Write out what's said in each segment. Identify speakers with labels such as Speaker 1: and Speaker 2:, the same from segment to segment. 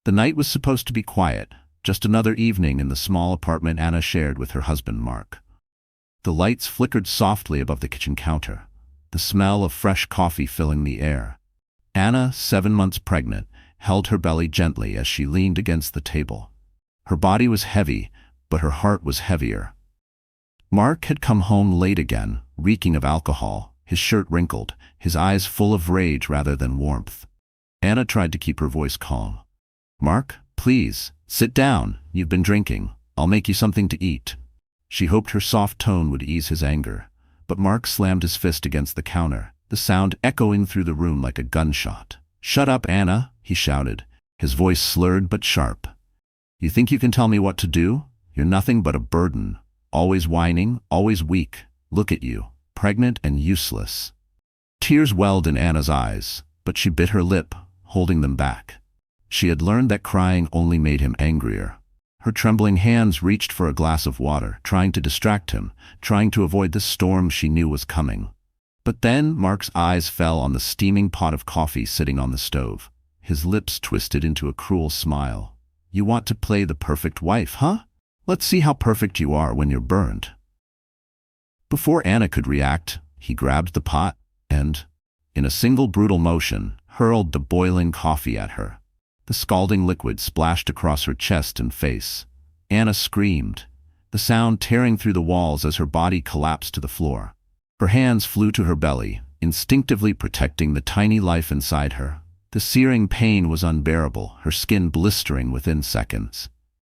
Speaker 1: The night was supposed to be quiet, just another evening in the small apartment Anna shared with her husband Mark. The lights flickered softly above the kitchen counter, the smell of fresh coffee filling the air. Anna, 7 months pregnant, held her belly gently as she leaned against the table. Her body was heavy, but her heart was heavier. Mark had come home late again, reeking of alcohol, his shirt wrinkled, his eyes full of rage rather than warmth. Anna tried to keep her voice calm. "Mark, please, sit down. You've been drinking. I'll make you something to eat." She hoped her soft tone would ease his anger, but Mark slammed his fist against the counter, the sound echoing through the room like a gunshot. "Shut up, Anna," he shouted, his voice slurred but sharp. "You think you can tell me what to do? You're nothing but a burden. Always whining, always weak. Look at you, pregnant and useless." Tears welled in Anna's eyes, but she bit her lip, holding them back. She had learned that crying only made him angrier. Her trembling hands reached for a glass of water, trying to distract him, trying to avoid the storm she knew was coming. But then Mark's eyes fell on the steaming pot of coffee sitting on the stove. His lips twisted into a cruel smile. "You want to play the perfect wife, huh? Let's see how perfect you are when you're burned." Before Anna could react, he grabbed the pot and, in a single brutal motion, hurled the boiling coffee at her. The scalding liquid splashed across her chest and face. Anna screamed, the sound tearing through the walls as her body collapsed to the floor. Her hands flew to her belly, instinctively protecting the tiny life inside her. The searing pain was unbearable, her skin blistering within seconds.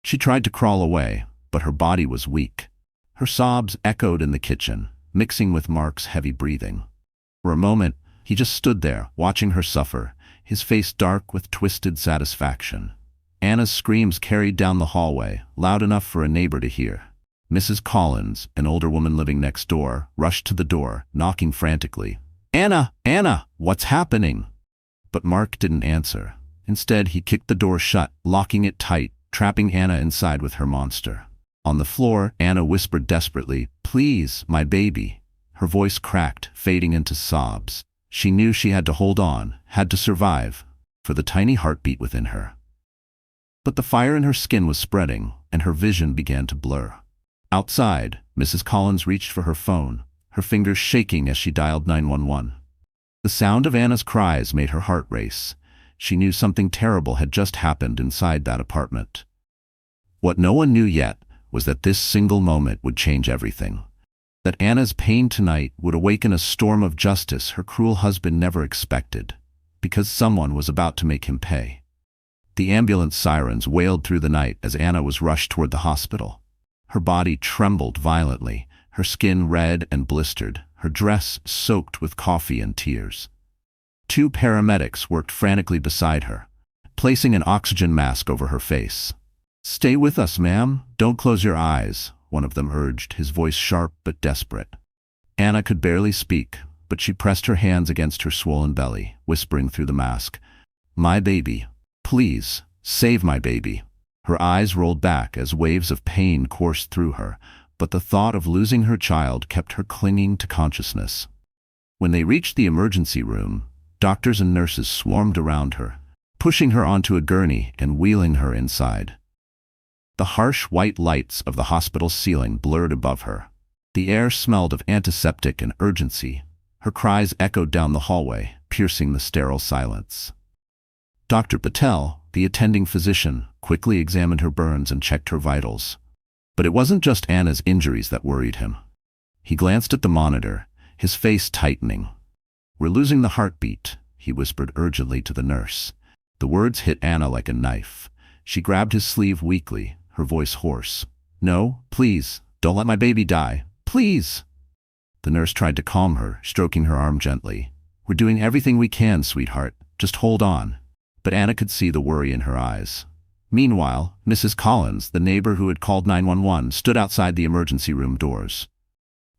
Speaker 1: She tried to crawl away, but her body was weak. Her sobs echoed in the kitchen, mixing with Mark's heavy breathing. For a moment, he just stood there, watching her suffer, his face dark with twisted satisfaction. Anna's screams carried down the hallway, loud enough for a neighbor to hear. Mrs. Collins, an older woman living next door, rushed to the door, knocking frantically. "Anna! Anna! What's happening?" But Mark didn't answer. Instead, he kicked the door shut, locking it tight, trapping Anna inside with her monster. On the floor, Anna whispered desperately, "Please, my baby." Her voice cracked, fading into sobs. She knew she had to hold on, had to survive, for the tiny heartbeat within her. But the fire in her skin was spreading, and her vision began to blur. Outside, Mrs. Collins reached for her phone, her fingers shaking as she dialed 911. The sound of Anna's cries made her heart race. She knew something terrible had just happened inside that apartment. What no one knew yet was that this single moment would change everything. That Anna's pain tonight would awaken a storm of justice her cruel husband never expected, because someone was about to make him pay. The ambulance sirens wailed through the night as Anna was rushed toward the hospital. Her body trembled violently, her skin red and blistered, her dress soaked with coffee and tears. 2 paramedics worked frantically beside her, placing an oxygen mask over her face. "Stay with us, ma'am. Don't close your eyes," one of them urged, his voice sharp but desperate. Anna could barely speak, but she pressed her hands against her swollen belly, whispering through the mask, "My baby. Please, save my baby." Her eyes rolled back as waves of pain coursed through her, but the thought of losing her child kept her clinging to consciousness. When they reached the emergency room, doctors and nurses swarmed around her, pushing her onto a gurney and wheeling her inside. The harsh white lights of the hospital ceiling blurred above her. The air smelled of antiseptic and urgency. Her cries echoed down the hallway, piercing the sterile silence. Dr. Patel, the attending physician, quickly examined her burns and checked her vitals. But it wasn't just Anna's injuries that worried him. He glanced at the monitor, his face tightening. "We're losing the heartbeat," he whispered urgently to the nurse. The words hit Anna like a knife. She grabbed his sleeve weakly, her voice hoarse. "No, please, don't let my baby die. Please!" The nurse tried to calm her, stroking her arm gently. "We're doing everything we can, sweetheart. Just hold on." But Anna could see the worry in her eyes. Meanwhile, Mrs. Collins, the neighbor who had called 911, stood outside the emergency room doors.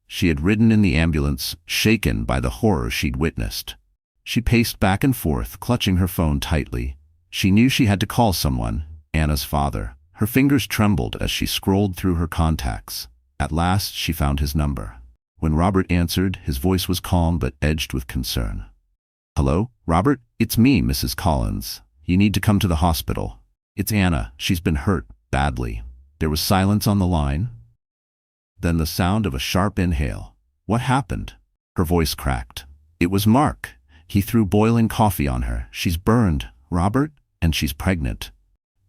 Speaker 1: She had ridden in the ambulance, shaken by the horror she'd witnessed. She paced back and forth, clutching her phone tightly. She knew she had to call someone, Anna's father. Her fingers trembled as she scrolled through her contacts. At last, she found his number. When Robert answered, his voice was calm but edged with concern. "Hello, Robert? It's me, Mrs. Collins. You need to come to the hospital." It's Anna. She's been hurt, badly. There was silence on the line. Then the sound of a sharp inhale. What happened? Her voice cracked. It was Mark. He threw boiling coffee on her. She's burned, Robert, and she's pregnant.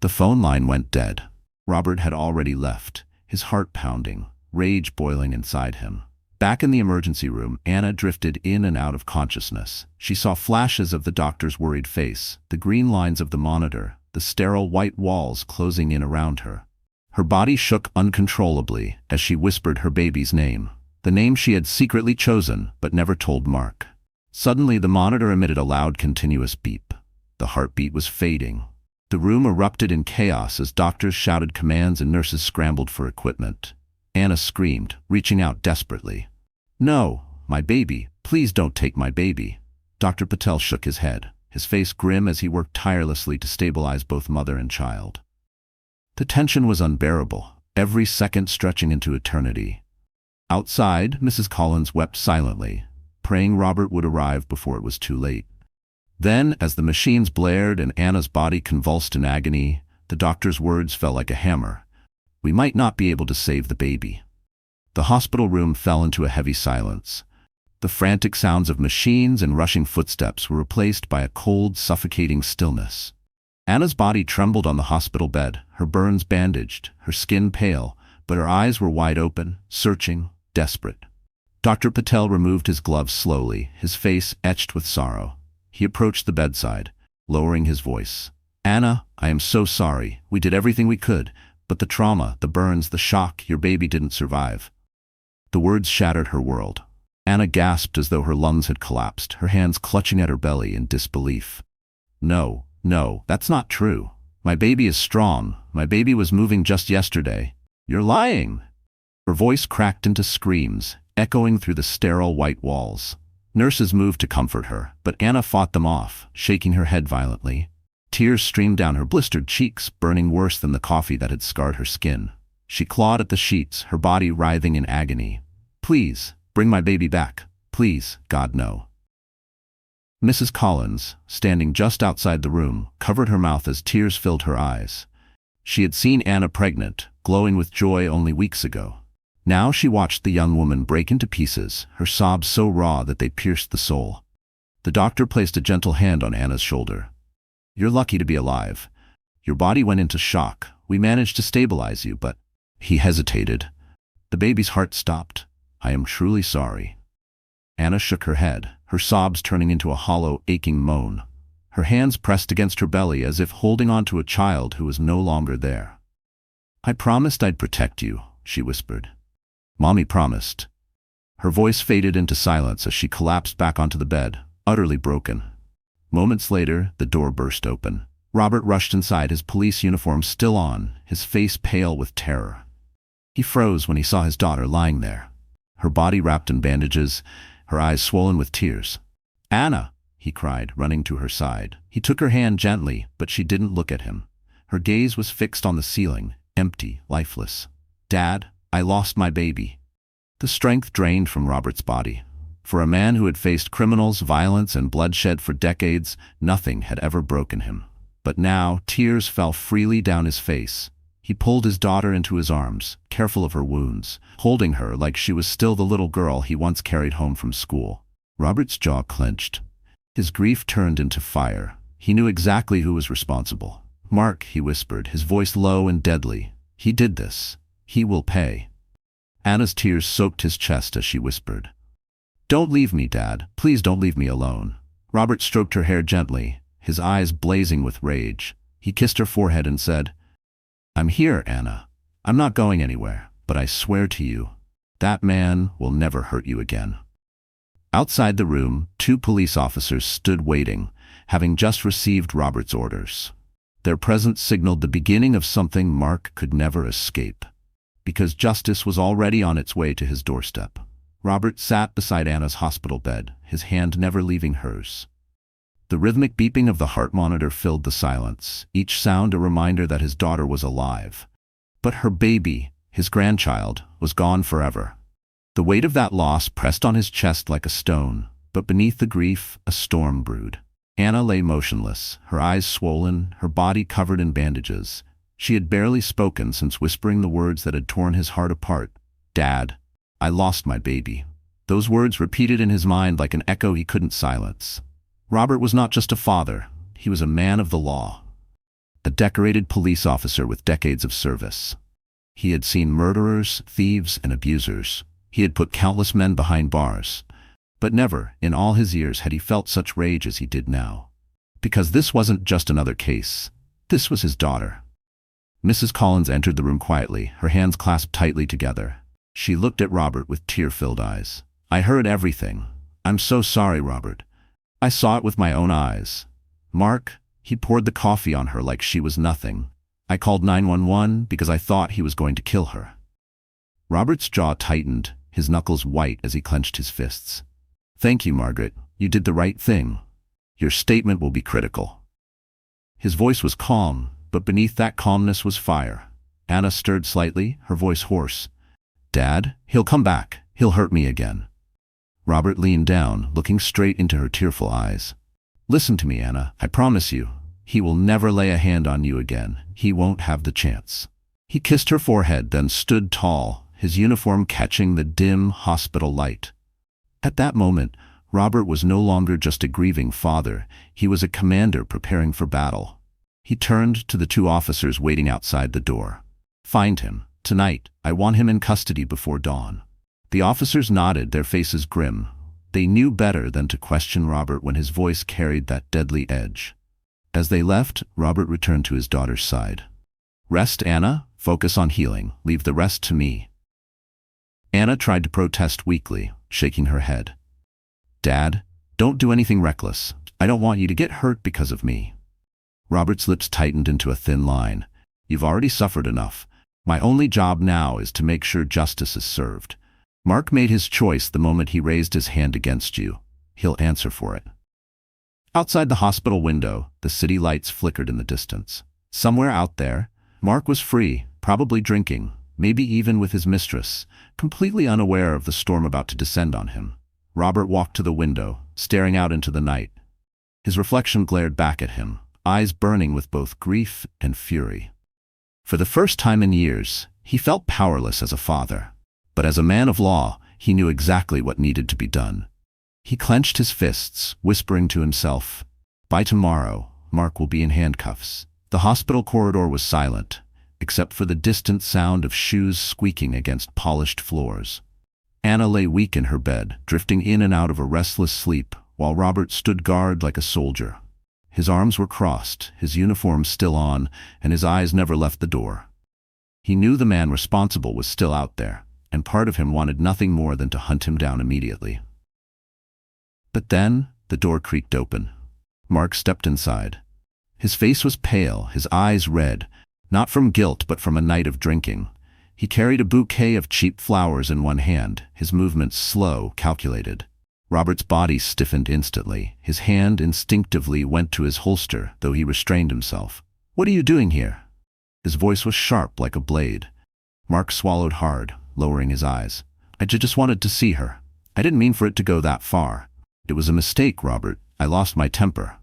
Speaker 1: The phone line went dead. Robert had already left, his heart pounding, rage boiling inside him. Back in the emergency room, Anna drifted in and out of consciousness. She saw flashes of the doctor's worried face, the green lines of the monitor, the sterile white walls closing in around her. Her body shook uncontrollably as she whispered her baby's name, the name she had secretly chosen but never told Mark. Suddenly, the monitor emitted a loud, continuous beep. The heartbeat was fading. The room erupted in chaos as doctors shouted commands and nurses scrambled for equipment. Anna screamed, reaching out desperately. "No, my baby. Please don't take my baby." Dr. Patel shook his head, his face grim as he worked tirelessly to stabilize both mother and child. The tension was unbearable, every second stretching into eternity. Outside, Mrs. Collins wept silently, praying Robert would arrive before it was too late. Then, as the machines blared and Anna's body convulsed in agony, the doctor's words fell like a hammer. "We might not be able to save the baby." The hospital room fell into a heavy silence. The frantic sounds of machines and rushing footsteps were replaced by a cold, suffocating stillness. Anna's body trembled on the hospital bed, her burns bandaged, her skin pale, but her eyes were wide open, searching, desperate. Dr. Patel removed his gloves slowly, his face etched with sorrow. He approached the bedside, lowering his voice. "Anna, I am so sorry. We did everything we could, but the trauma, the burns, the shock, your baby didn't survive." The words shattered her world. Anna gasped as though her lungs had collapsed, her hands clutching at her belly in disbelief. "No, no, that's not true. My baby is strong. My baby was moving just yesterday. You're lying." Her voice cracked into screams, echoing through the sterile white walls. Nurses moved to comfort her, but Anna fought them off, shaking her head violently. Tears streamed down her blistered cheeks, burning worse than the coffee that had scarred her skin. She clawed at the sheets, her body writhing in agony. "Please, bring my baby back. Please, God, no." Mrs. Collins, standing just outside the room, covered her mouth as tears filled her eyes. She had seen Anna pregnant, glowing with joy only weeks ago. Now she watched the young woman break into pieces, her sobs so raw that they pierced the soul. The doctor placed a gentle hand on Anna's shoulder. "You're lucky to be alive. Your body went into shock. We managed to stabilize you, but—" He hesitated. The baby's heart stopped. "I am truly sorry." Anna shook her head, her sobs turning into a hollow, aching moan. Her hands pressed against her belly as if holding on to a child who was no longer there. "I promised I'd protect you," she whispered. "Mommy promised." Her voice faded into silence as she collapsed back onto the bed, utterly broken. Moments later, the door burst open. Robert rushed inside, his police uniform still on, his face pale with terror. He froze when he saw his daughter lying there, her body wrapped in bandages, her eyes swollen with tears. "Anna!" he cried, running to her side. He took her hand gently, but she didn't look at him. Her gaze was fixed on the ceiling, empty, lifeless. "Dad, I lost my baby." The strength drained from Robert's body. For a man who had faced criminals, violence, and bloodshed for decades, nothing had ever broken him. But now, tears fell freely down his face. He pulled his daughter into his arms, careful of her wounds, holding her like she was still the little girl he once carried home from school. Robert's jaw clenched. His grief turned into fire. He knew exactly who was responsible. "Mark," he whispered, his voice low and deadly. "He did this. He will pay." Anna's tears soaked his chest as she whispered, "Don't leave me, Dad. Please don't leave me alone." Robert stroked her hair gently, his eyes blazing with rage. He kissed her forehead and said, "I'm here, Anna. I'm not going anywhere, but I swear to you, that man will never hurt you again." Outside the room, 2 police officers stood waiting, having just received Robert's orders. Their presence signaled the beginning of something Mark could never escape, because justice was already on its way to his doorstep. Robert sat beside Anna's hospital bed, his hand never leaving hers. The rhythmic beeping of the heart monitor filled the silence, each sound a reminder that his daughter was alive. But her baby, his grandchild, was gone forever. The weight of that loss pressed on his chest like a stone, but beneath the grief, a storm brewed. Anna lay motionless, her eyes swollen, her body covered in bandages. She had barely spoken since whispering the words that had torn his heart apart. "Dad, I lost my baby." Those words repeated in his mind like an echo he couldn't silence. Robert was not just a father, he was a man of the law. A decorated police officer with decades of service. He had seen murderers, thieves, and abusers. He had put countless men behind bars. But never, in all his years, had he felt such rage as he did now. Because this wasn't just another case. This was his daughter. Mrs. Collins entered the room quietly, her hands clasped tightly together. She looked at Robert with tear-filled eyes. "I heard everything. I'm so sorry, Robert. I saw it with my own eyes." Mark, he poured the coffee on her like she was nothing. "I called 911 because I thought he was going to kill her." Robert's jaw tightened, his knuckles white as he clenched his fists. "Thank you, Margaret. You did the right thing. Your statement will be critical." His voice was calm, but beneath that calmness was fire. Anna stirred slightly, her voice hoarse. "Dad, he'll come back. He'll hurt me again." Robert leaned down, looking straight into her tearful eyes. "Listen to me, Anna. I promise you. He will never lay a hand on you again. He won't have the chance." He kissed her forehead, then stood tall, his uniform catching the dim hospital light. At that moment, Robert was no longer just a grieving father, he was a commander preparing for battle. He turned to the two officers waiting outside the door. "Find him. Tonight, I want him in custody before dawn." The officers nodded, their faces grim. They knew better than to question Robert when his voice carried that deadly edge. As they left, Robert returned to his daughter's side. "Rest, Anna. Focus on healing. Leave the rest to me." Anna tried to protest weakly, shaking her head. "Dad, don't do anything reckless. I don't want you to get hurt because of me." Robert's lips tightened into a thin line. "You've already suffered enough. My only job now is to make sure justice is served. Mark made his choice the moment he raised his hand against you. He'll answer for it." Outside the hospital window, the city lights flickered in the distance. Somewhere out there, Mark was free, probably drinking, maybe even with his mistress, completely unaware of the storm about to descend on him. Robert walked to the window, staring out into the night. His reflection glared back at him, eyes burning with both grief and fury. For the first time in years, he felt powerless as a father. But as a man of law, he knew exactly what needed to be done. He clenched his fists, whispering to himself, "By tomorrow, Mark will be in handcuffs." The hospital corridor was silent, except for the distant sound of shoes squeaking against polished floors. Anna lay weak in her bed, drifting in and out of a restless sleep, while Robert stood guard like a soldier. His arms were crossed, his uniform still on, and his eyes never left the door. He knew the man responsible was still out there, and part of him wanted nothing more than to hunt him down immediately. But then, the door creaked open. Mark stepped inside. His face was pale, his eyes red, not from guilt but from a night of drinking. He carried a bouquet of cheap flowers in one hand, his movements slow, calculated. Robert's body stiffened instantly. His hand instinctively went to his holster, though he restrained himself. "What are you doing here?" His voice was sharp like a blade. Mark swallowed hard, lowering his eyes. "I just wanted to see her. I didn't mean for it to go that far. It was a mistake, Robert. I lost my temper."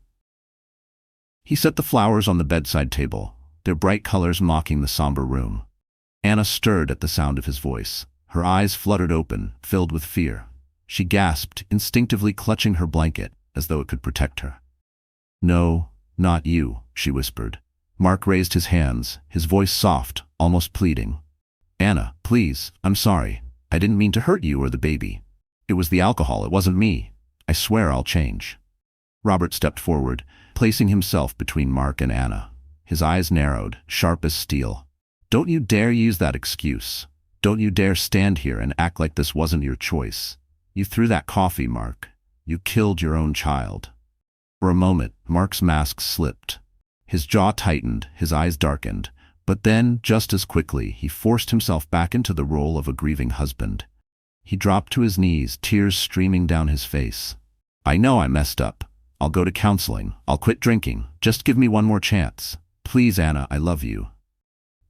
Speaker 1: He set the flowers on the bedside table, their bright colors mocking the somber room. Anna stirred at the sound of his voice. Her eyes fluttered open, filled with fear. She gasped, instinctively clutching her blanket, as though it could protect her. "No, not you," she whispered. Mark raised his hands, his voice soft, almost pleading. "Anna, please, I'm sorry. I didn't mean to hurt you or the baby. It was the alcohol, it wasn't me. I swear I'll change." Robert stepped forward, placing himself between Mark and Anna. His eyes narrowed, sharp as steel. "Don't you dare use that excuse. Don't you dare stand here and act like this wasn't your choice. You threw that coffee, Mark. You killed your own child." For a moment, Mark's mask slipped. His jaw tightened, his eyes darkened. But then, just as quickly, he forced himself back into the role of a grieving husband. He dropped to his knees, tears streaming down his face. "I know I messed up. I'll go to counseling. I'll quit drinking. Just give me one more chance. Please, Anna, I love you."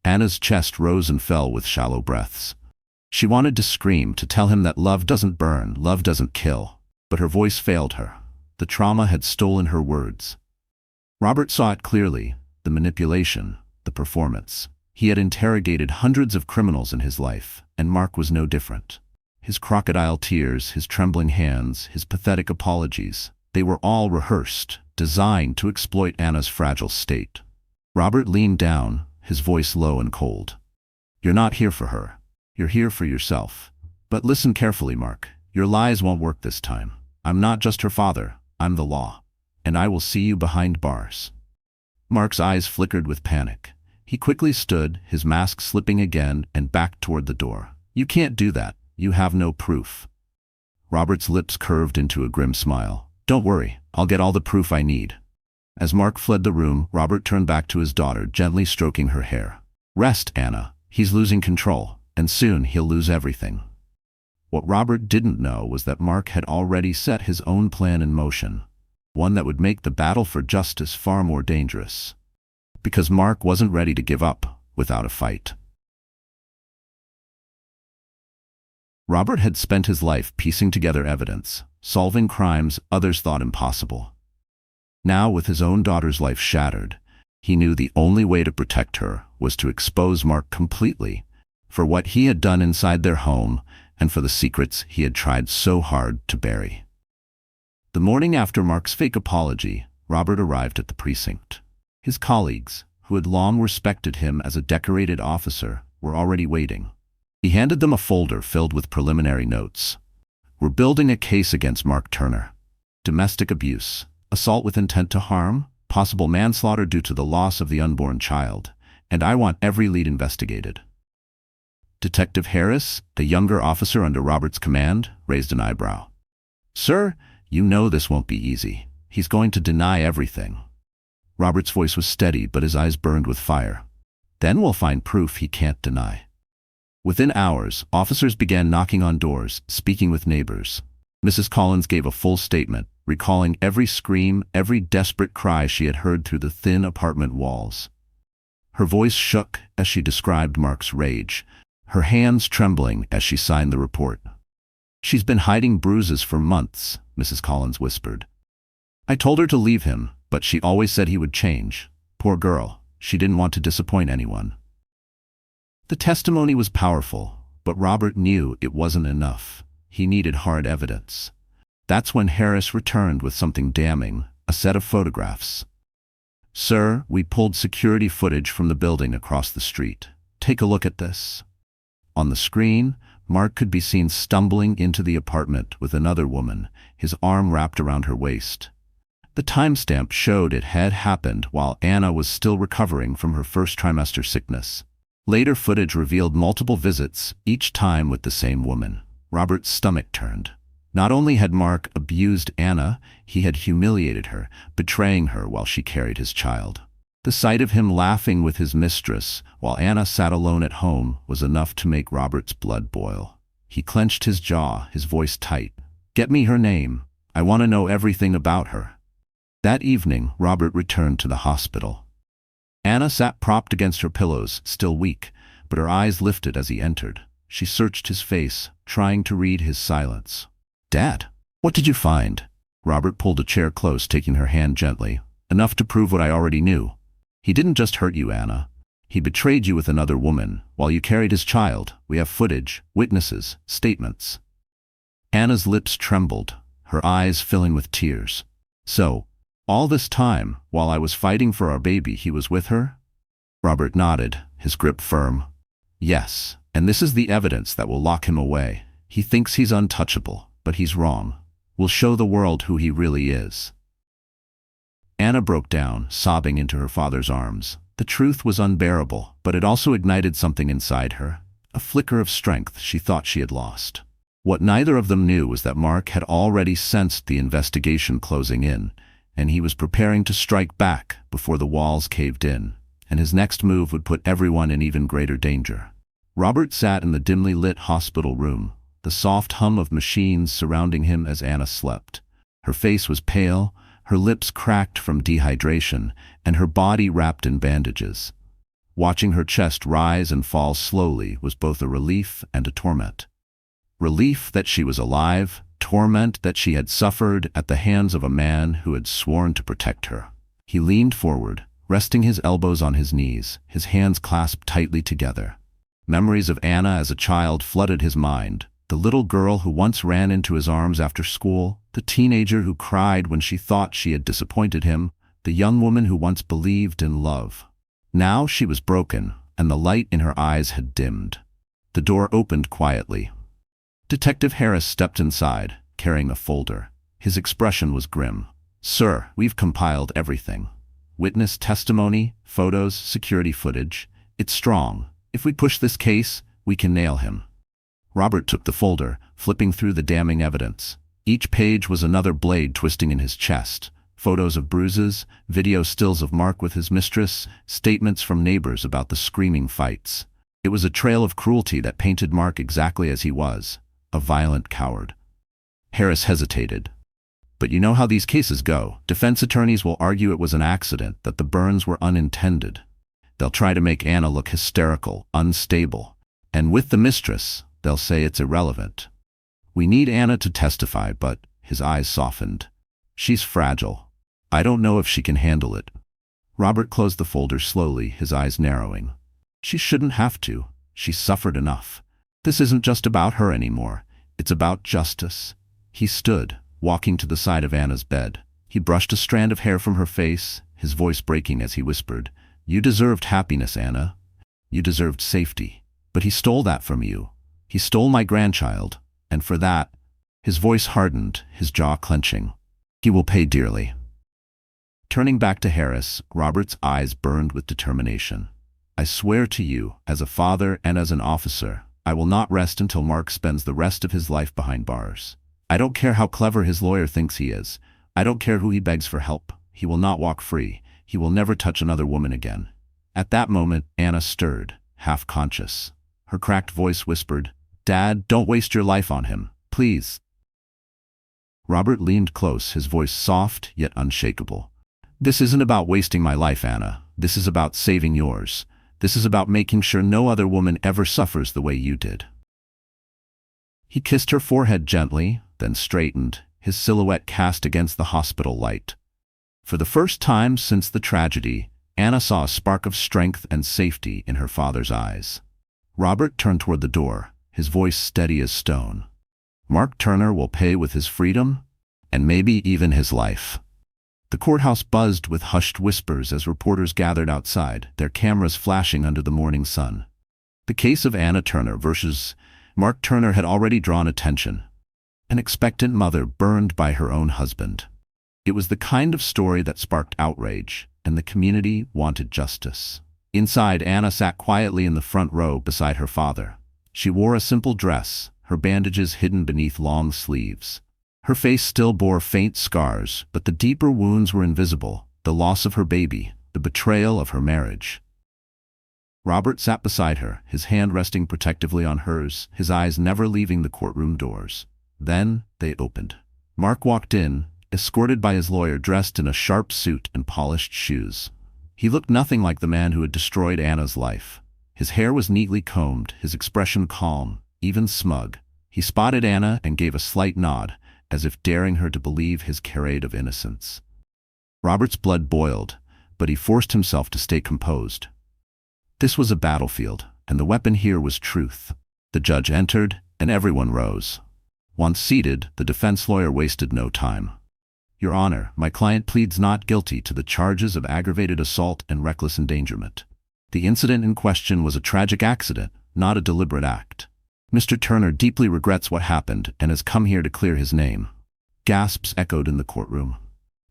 Speaker 1: Anna's chest rose and fell with shallow breaths. She wanted to scream, to tell him that love doesn't burn, love doesn't kill. But her voice failed her. The trauma had stolen her words. Robert saw it clearly, the manipulation, the performance. He had interrogated hundreds of criminals in his life, and Mark was no different. His crocodile tears, his trembling hands, his pathetic apologies, they were all rehearsed, designed to exploit Anna's fragile state. Robert leaned down, his voice low and cold. "You're not here for her. You're here for yourself. But listen carefully, Mark. Your lies won't work this time. I'm not just her father, I'm the law. And I will see you behind bars." Mark's eyes flickered with panic. He quickly stood, his mask slipping again, and backed toward the door. "You can't do that. You have no proof." Robert's lips curved into a grim smile. "Don't worry, I'll get all the proof I need." As Mark fled the room, Robert turned back to his daughter, gently stroking her hair. "Rest, Anna. He's losing control, and soon he'll lose everything." What Robert didn't know was that Mark had already set his own plan in motion, one that would make the battle for justice far more dangerous. Because Mark wasn't ready to give up without a fight. Robert had spent his life piecing together evidence, solving crimes others thought impossible. Now, with his own daughter's life shattered, he knew the only way to protect her was to expose Mark completely for what he had done inside their home and for the secrets he had tried so hard to bury. The morning after Mark's fake apology, Robert arrived at the precinct. His colleagues, who had long respected him as a decorated officer, were already waiting. He handed them a folder filled with preliminary notes. "We're building a case against Mark Turner. Domestic abuse, assault with intent to harm, possible manslaughter due to the loss of the unborn child, and I want every lead investigated." Detective Harris, the younger officer under Robert's command, raised an eyebrow. "Sir, you know this won't be easy. He's going to deny everything." Robert's voice was steady, but his eyes burned with fire. "Then we'll find proof he can't deny." Within hours, officers began knocking on doors, speaking with neighbors. Mrs. Collins gave a full statement, recalling every scream, every desperate cry she had heard through the thin apartment walls. Her voice shook as she described Mark's rage, her hands trembling as she signed the report. "She's been hiding bruises for months," Mrs. Collins whispered. "I told her to leave him, but she always said he would change. Poor girl, she didn't want to disappoint anyone." The testimony was powerful, but Robert knew it wasn't enough. He needed hard evidence. That's when Harris returned with something damning, a set of photographs. "Sir, we pulled security footage from the building across the street. Take a look at this." On the screen, Mark could be seen stumbling into the apartment with another woman, his arm wrapped around her waist. The timestamp showed it had happened while Anna was still recovering from her first trimester sickness. Later footage revealed multiple visits, each time with the same woman. Robert's stomach turned. Not only had Mark abused Anna, he had humiliated her, betraying her while she carried his child. The sight of him laughing with his mistress while Anna sat alone at home was enough to make Robert's blood boil. He clenched his jaw, his voice tight. "Get me her name. I want to know everything about her." That evening, Robert returned to the hospital. Anna sat propped against her pillows, still weak, but her eyes lifted as he entered. She searched his face, trying to read his silence. "Dad, what did you find?" Robert pulled a chair close, taking her hand gently. "Enough to prove what I already knew. He didn't just hurt you, Anna. He betrayed you with another woman while you carried his child. We have footage, witnesses, statements." Anna's lips trembled, her eyes filling with tears. "So, all this time, while I was fighting for our baby, he was with her?" Robert nodded, his grip firm. "Yes, and this is the evidence that will lock him away. He thinks he's untouchable, but he's wrong. We'll show the world who he really is." Anna broke down, sobbing into her father's arms. The truth was unbearable, but it also ignited something inside her, a flicker of strength she thought she had lost. What neither of them knew was that Mark had already sensed the investigation closing in, and he was preparing to strike back before the walls caved in, and his next move would put everyone in even greater danger. Robert sat in the dimly lit hospital room, the soft hum of machines surrounding him as Anna slept. Her face was pale, her lips cracked from dehydration, and her body wrapped in bandages. Watching her chest rise and fall slowly was both a relief and a torment. Relief that she was alive, torment that she had suffered at the hands of a man who had sworn to protect her. He leaned forward, resting his elbows on his knees, his hands clasped tightly together. Memories of Anna as a child flooded his mind. The little girl who once ran into his arms after school, the teenager who cried when she thought she had disappointed him, the young woman who once believed in love. Now she was broken, and the light in her eyes had dimmed. The door opened quietly. Detective Harris stepped inside, carrying a folder. His expression was grim. "Sir, we've compiled everything. Witness testimony, photos, security footage. It's strong. If we push this case, we can nail him." Robert took the folder, flipping through the damning evidence. Each page was another blade twisting in his chest. Photos of bruises, video stills of Mark with his mistress, statements from neighbors about the screaming fights. It was a trail of cruelty that painted Mark exactly as he was, a violent coward. Harris hesitated. "But you know how these cases go. Defense attorneys will argue it was an accident, that the burns were unintended. They'll try to make Anna look hysterical, unstable. And with the mistress, they'll say it's irrelevant. We need Anna to testify," but his eyes softened. "She's fragile. I don't know if she can handle it." Robert closed the folder slowly, his eyes narrowing. "She shouldn't have to. She's suffered enough. This isn't just about her anymore. It's about justice." He stood, walking to the side of Anna's bed. He brushed a strand of hair from her face, his voice breaking as he whispered, "You deserved happiness, Anna. You deserved safety. But he stole that from you. He stole my grandchild, and for that—" His voice hardened, his jaw clenching. "He will pay dearly." Turning back to Harris, Robert's eyes burned with determination. "I swear to you, as a father and as an officer, I will not rest until Mark spends the rest of his life behind bars. I don't care how clever his lawyer thinks he is. I don't care who he begs for help. He will not walk free. He will never touch another woman again." At that moment, Anna stirred, half conscious. Her cracked voice whispered, "Dad, don't waste your life on him, please." Robert leaned close, his voice soft yet unshakable. "This isn't about wasting my life, Anna. This is about saving yours. This is about making sure no other woman ever suffers the way you did." He kissed her forehead gently, then straightened, his silhouette cast against the hospital light. For the first time since the tragedy, Anna saw a spark of strength and safety in her father's eyes. Robert turned toward the door, his voice steady as stone. "Mark Turner will pay with his freedom, and maybe even his life." The courthouse buzzed with hushed whispers as reporters gathered outside, their cameras flashing under the morning sun. The case of Anna Turner versus Mark Turner had already drawn attention. An expectant mother burned by her own husband. It was the kind of story that sparked outrage, and the community wanted justice. Inside, Anna sat quietly in the front row beside her father. She wore a simple dress, her bandages hidden beneath long sleeves. Her face still bore faint scars, but the deeper wounds were invisible: the loss of her baby, the betrayal of her marriage. Robert sat beside her, his hand resting protectively on hers, his eyes never leaving the courtroom doors. Then they opened. Mark walked in, escorted by his lawyer dressed in a sharp suit and polished shoes. He looked nothing like the man who had destroyed Anna's life. His hair was neatly combed, his expression calm, even smug. He spotted Anna and gave a slight nod, as if daring her to believe his charade of innocence. Robert's blood boiled, but he forced himself to stay composed. This was a battlefield, and the weapon here was truth. The judge entered, and everyone rose. Once seated, the defense lawyer wasted no time. "Your Honor, my client pleads not guilty to the charges of aggravated assault and reckless endangerment. The incident in question was a tragic accident, not a deliberate act. Mr. Turner deeply regrets what happened and has come here to clear his name." Gasps echoed in the courtroom.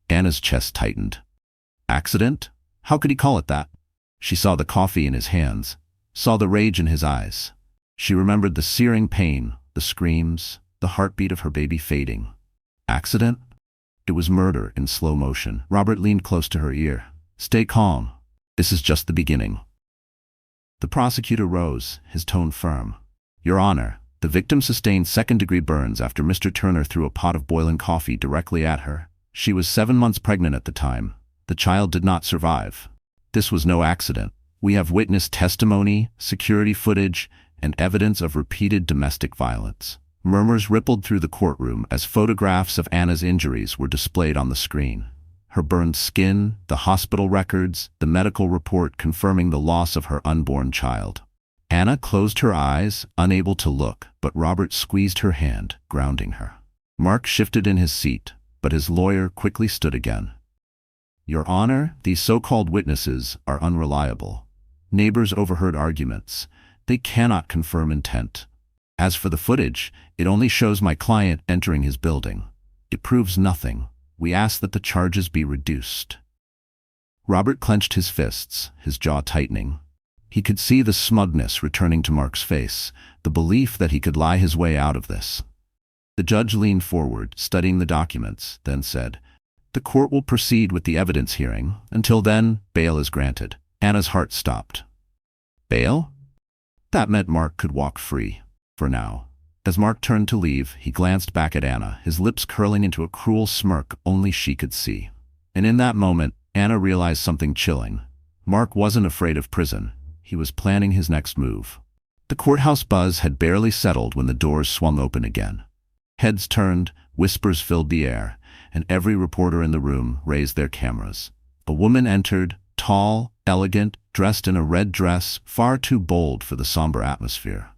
Speaker 1: Anna's chest tightened. Accident? How could he call it that? She saw the coffee in his hands, saw the rage in his eyes. She remembered the searing pain, the screams, the heartbeat of her baby fading. Accident? It was murder in slow motion. Robert leaned close to her ear. "Stay calm. This is just the beginning." The prosecutor rose, his tone firm. "Your Honor, the victim sustained second-degree burns after Mr. Turner threw a pot of boiling coffee directly at her. She was 7 months pregnant at the time. The child did not survive. This was no accident. We have witness testimony, security footage, and evidence of repeated domestic violence. Murmurs rippled through the courtroom as photographs of Anna's injuries were displayed on the screen. Her burned skin, the hospital records, the medical report confirming the loss of her unborn child. Anna closed her eyes, unable to look, but Robert squeezed her hand, grounding her. Mark shifted in his seat, but his lawyer quickly stood again. Your Honor, these so-called witnesses are unreliable. Neighbors overheard arguments. They cannot confirm intent. As for the footage, it only shows my client entering his building. It proves nothing. We ask that the charges be reduced. Robert clenched his fists, his jaw tightening. He could see the smugness returning to Mark's face, the belief that he could lie his way out of this. The judge leaned forward, studying the documents, then said, "The court will proceed with the evidence hearing. Until then, bail is granted." Anna's heart stopped. Bail? That meant Mark could walk free. For now. As Mark turned to leave, he glanced back at Anna, his lips curling into a cruel smirk only she could see. And in that moment, Anna realized something chilling. Mark wasn't afraid of prison. He was planning his next move. The courthouse buzz had barely settled when the doors swung open again. Heads turned, whispers filled the air, and every reporter in the room raised their cameras. A woman entered, tall, elegant, dressed in a red dress, far too bold for the somber atmosphere.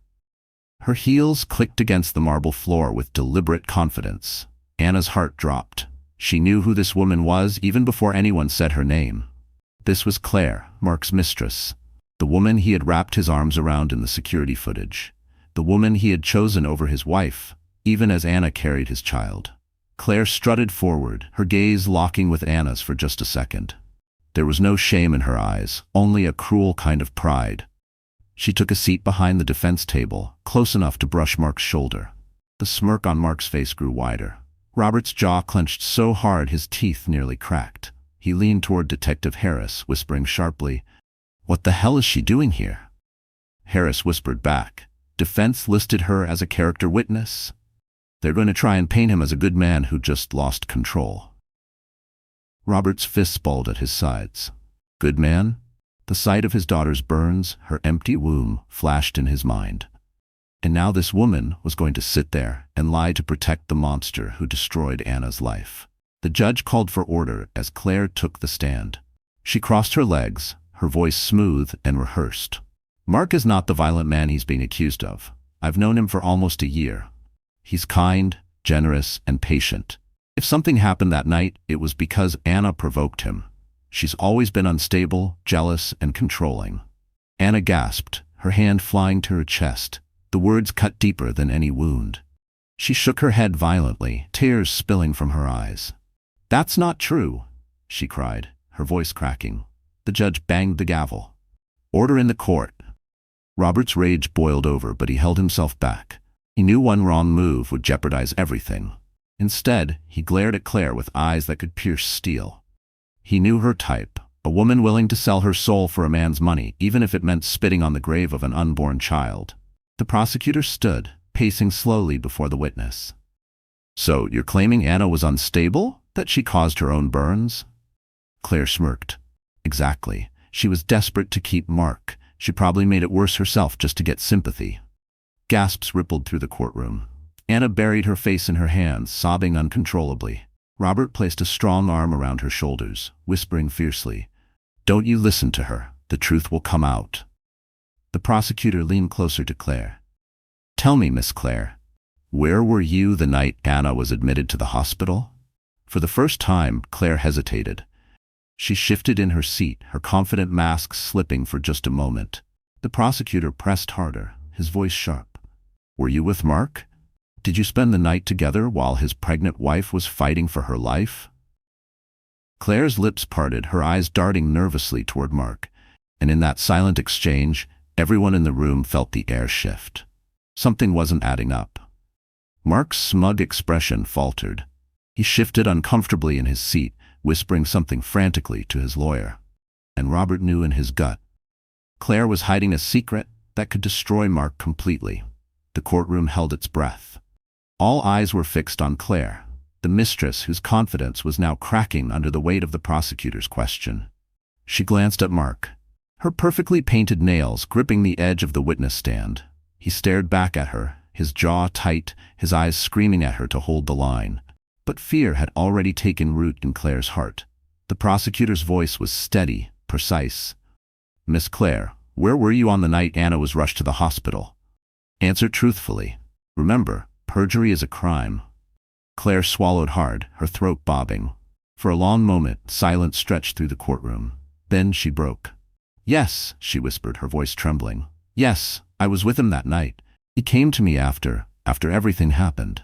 Speaker 1: Her heels clicked against the marble floor with deliberate confidence. Anna's heart dropped. She knew who this woman was even before anyone said her name. This was Claire, Mark's mistress. The woman he had wrapped his arms around in the security footage. The woman he had chosen over his wife, even as Anna carried his child. Claire strutted forward, her gaze locking with Anna's for just a second. There was no shame in her eyes, only a cruel kind of pride. She took a seat behind the defense table, close enough to brush Mark's shoulder. The smirk on Mark's face grew wider. Robert's jaw clenched so hard his teeth nearly cracked. He leaned toward Detective Harris, whispering sharply, "What the hell is she doing here?" Harris whispered back, "Defense listed her as a character witness. They're going to try and paint him as a good man who just lost control." Robert's fists balled at his sides. Good man? The sight of his daughter's burns, her empty womb, flashed in his mind. And now this woman was going to sit there and lie to protect the monster who destroyed Anna's life. The judge called for order as Claire took the stand. She crossed her legs, her voice smooth and rehearsed. "Mark is not the violent man he's being accused of. I've known him for almost a year. He's kind, generous, and patient. If something happened that night, it was because Anna provoked him. She's always been unstable, jealous, and controlling." Anna gasped, her hand flying to her chest. The words cut deeper than any wound. She shook her head violently, tears spilling from her eyes. "That's not true," she cried, her voice cracking. The judge banged the gavel. "Order in the court." Robert's rage boiled over, but he held himself back. He knew one wrong move would jeopardize everything. Instead, he glared at Claire with eyes that could pierce steel. He knew her type, a woman willing to sell her soul for a man's money, even if it meant spitting on the grave of an unborn child. The prosecutor stood, pacing slowly before the witness. "So, you're claiming Anna was unstable? That she caused her own burns?" Claire smirked. "Exactly. She was desperate to keep Mark. She probably made it worse herself just to get sympathy." Gasps rippled through the courtroom. Anna buried her face in her hands, sobbing uncontrollably. Robert placed a strong arm around her shoulders, whispering fiercely, "Don't you listen to her. The truth will come out." The prosecutor leaned closer to Claire. "Tell me, Miss Claire, where were you the night Anna was admitted to the hospital?" For the first time, Claire hesitated. She shifted in her seat, her confident mask slipping for just a moment. The prosecutor pressed harder, his voice sharp. "Were you with Mark? Did you spend the night together while his pregnant wife was fighting for her life?" Claire's lips parted, her eyes darting nervously toward Mark, and in that silent exchange, everyone in the room felt the air shift. Something wasn't adding up. Mark's smug expression faltered. He shifted uncomfortably in his seat, whispering something frantically to his lawyer. And Robert knew in his gut. Claire was hiding a secret that could destroy Mark completely. The courtroom held its breath. All eyes were fixed on Claire, the mistress whose confidence was now cracking under the weight of the prosecutor's question. She glanced at Mark, her perfectly painted nails gripping the edge of the witness stand. He stared back at her, his jaw tight, his eyes screaming at her to hold the line. But fear had already taken root in Claire's heart. The prosecutor's voice was steady, precise. "Miss Claire, where were you on the night Anna was rushed to the hospital? Answer truthfully. Remember, perjury is a crime." Claire swallowed hard, her throat bobbing. For a long moment, silence stretched through the courtroom. Then she broke. "Yes," she whispered, her voice trembling. "Yes, I was with him that night. He came to me after everything happened."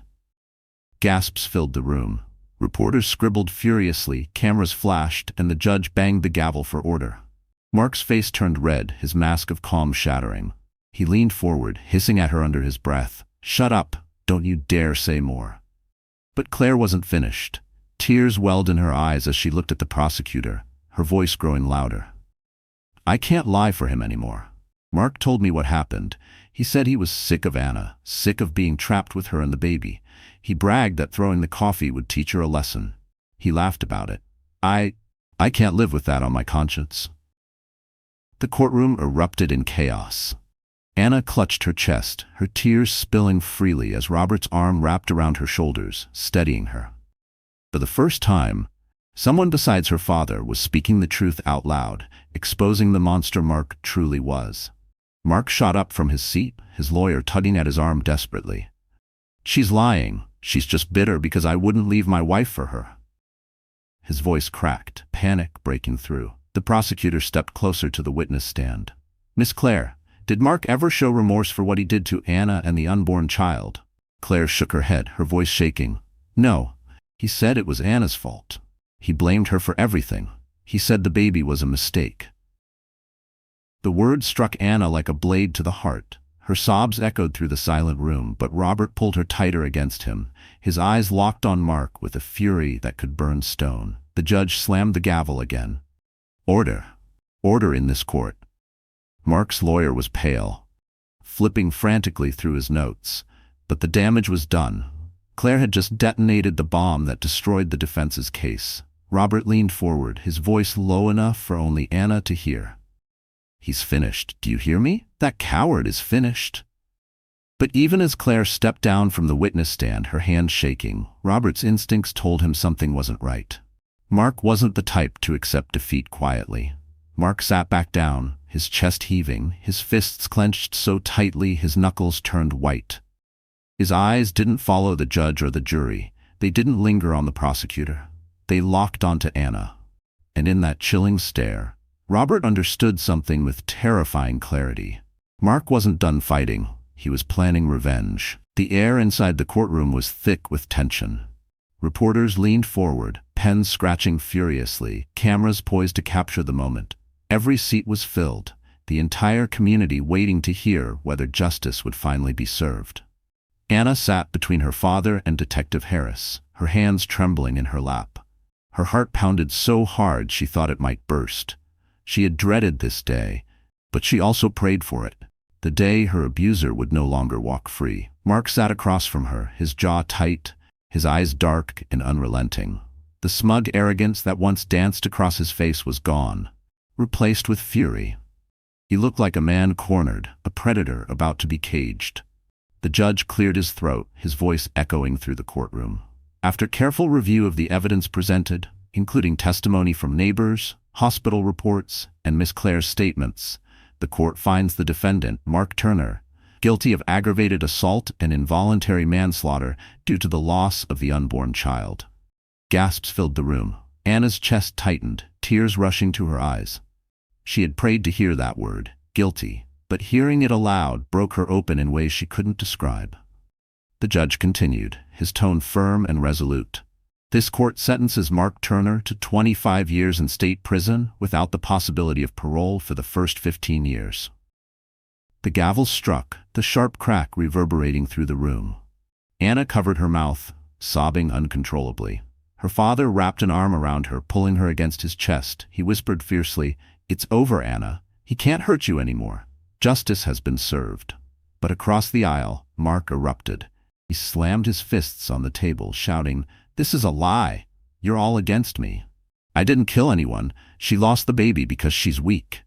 Speaker 1: Gasps filled the room. Reporters scribbled furiously, cameras flashed, and the judge banged the gavel for order. Mark's face turned red, his mask of calm shattering. He leaned forward, hissing at her under his breath. "Shut up! Don't you dare say more." But Claire wasn't finished. Tears welled in her eyes as she looked at the prosecutor, her voice growing louder. "I can't lie for him anymore. Mark told me what happened. He said he was sick of Anna, sick of being trapped with her and the baby. He bragged that throwing the coffee would teach her a lesson. He laughed about it. I can't live with that on my conscience." The courtroom erupted in chaos. Anna clutched her chest, her tears spilling freely as Robert's arm wrapped around her shoulders, steadying her. For the first time, someone besides her father was speaking the truth out loud, exposing the monster Mark truly was. Mark shot up from his seat, his lawyer tugging at his arm desperately. "She's lying. She's just bitter because I wouldn't leave my wife for her." His voice cracked, panic breaking through. The prosecutor stepped closer to the witness stand. "Miss Claire, did Mark ever show remorse for what he did to Anna and the unborn child?" Claire shook her head, her voice shaking. "No. He said it was Anna's fault. He blamed her for everything. He said the baby was a mistake." The words struck Anna like a blade to the heart. Her sobs echoed through the silent room, but Robert pulled her tighter against him, his eyes locked on Mark with a fury that could burn stone. The judge slammed the gavel again. "Order. Order in this court." Mark's lawyer was pale, flipping frantically through his notes, but the damage was done. Claire had just detonated the bomb that destroyed the defense's case. Robert leaned forward, his voice low enough for only Anna to hear. "He's finished. Do you hear me? That coward is finished." But even as Claire stepped down from the witness stand, her hands shaking, Robert's instincts told him something wasn't right. Mark wasn't the type to accept defeat quietly. Mark sat back down, his chest heaving, his fists clenched so tightly his knuckles turned white. His eyes didn't follow the judge or the jury. They didn't linger on the prosecutor. They locked onto Anna. And in that chilling stare, Robert understood something with terrifying clarity. Mark wasn't done fighting. He was planning revenge. The air inside the courtroom was thick with tension. Reporters leaned forward, pens scratching furiously, cameras poised to capture the moment. Every seat was filled, the entire community waiting to hear whether justice would finally be served. Anna sat between her father and Detective Harris, her hands trembling in her lap. Her heart pounded so hard she thought it might burst. She had dreaded this day, but she also prayed for it. The day her abuser would no longer walk free. Mark sat across from her, his jaw tight, his eyes dark and unrelenting. The smug arrogance that once danced across his face was gone, replaced with fury. He looked like a man cornered, a predator about to be caged. The judge cleared his throat, his voice echoing through the courtroom. After careful review of the evidence presented, including testimony from neighbors, hospital reports, and Miss Claire's statements, the court finds the defendant, Mark Turner, guilty of aggravated assault and involuntary manslaughter due to the loss of the unborn child. Gasps filled the room. Anna's chest tightened, tears rushing to her eyes. She had prayed to hear that word, guilty, but hearing it aloud broke her open in ways she couldn't describe. The judge continued, his tone firm and resolute. This court sentences Mark Turner to 25 years in state prison without the possibility of parole for the first 15 years. The gavel struck, the sharp crack reverberating through the room. Anna covered her mouth, sobbing uncontrollably. Her father wrapped an arm around her, pulling her against his chest. He whispered fiercely, "It's over, Anna. He can't hurt you anymore. Justice has been served." But across the aisle, Mark erupted. He slammed his fists on the table, shouting, "This is a lie. You're all against me. I didn't kill anyone. She lost the baby because she's weak."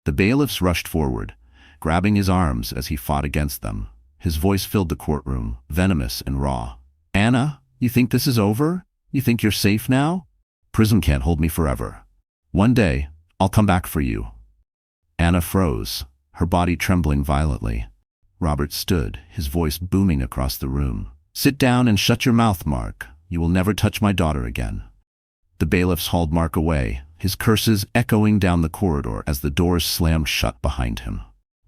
Speaker 1: The bailiffs rushed forward, grabbing his arms as he fought against them. His voice filled the courtroom, venomous and raw. "Anna, you think this is over? You think you're safe now? Prison can't hold me forever. One day, I'll come back for you." Anna froze, her body trembling violently. Robert stood, his voice booming across the room. "Sit down and shut your mouth, Mark. You will never touch my daughter again." The bailiffs hauled Mark away, his curses echoing down the corridor as the doors slammed shut behind him.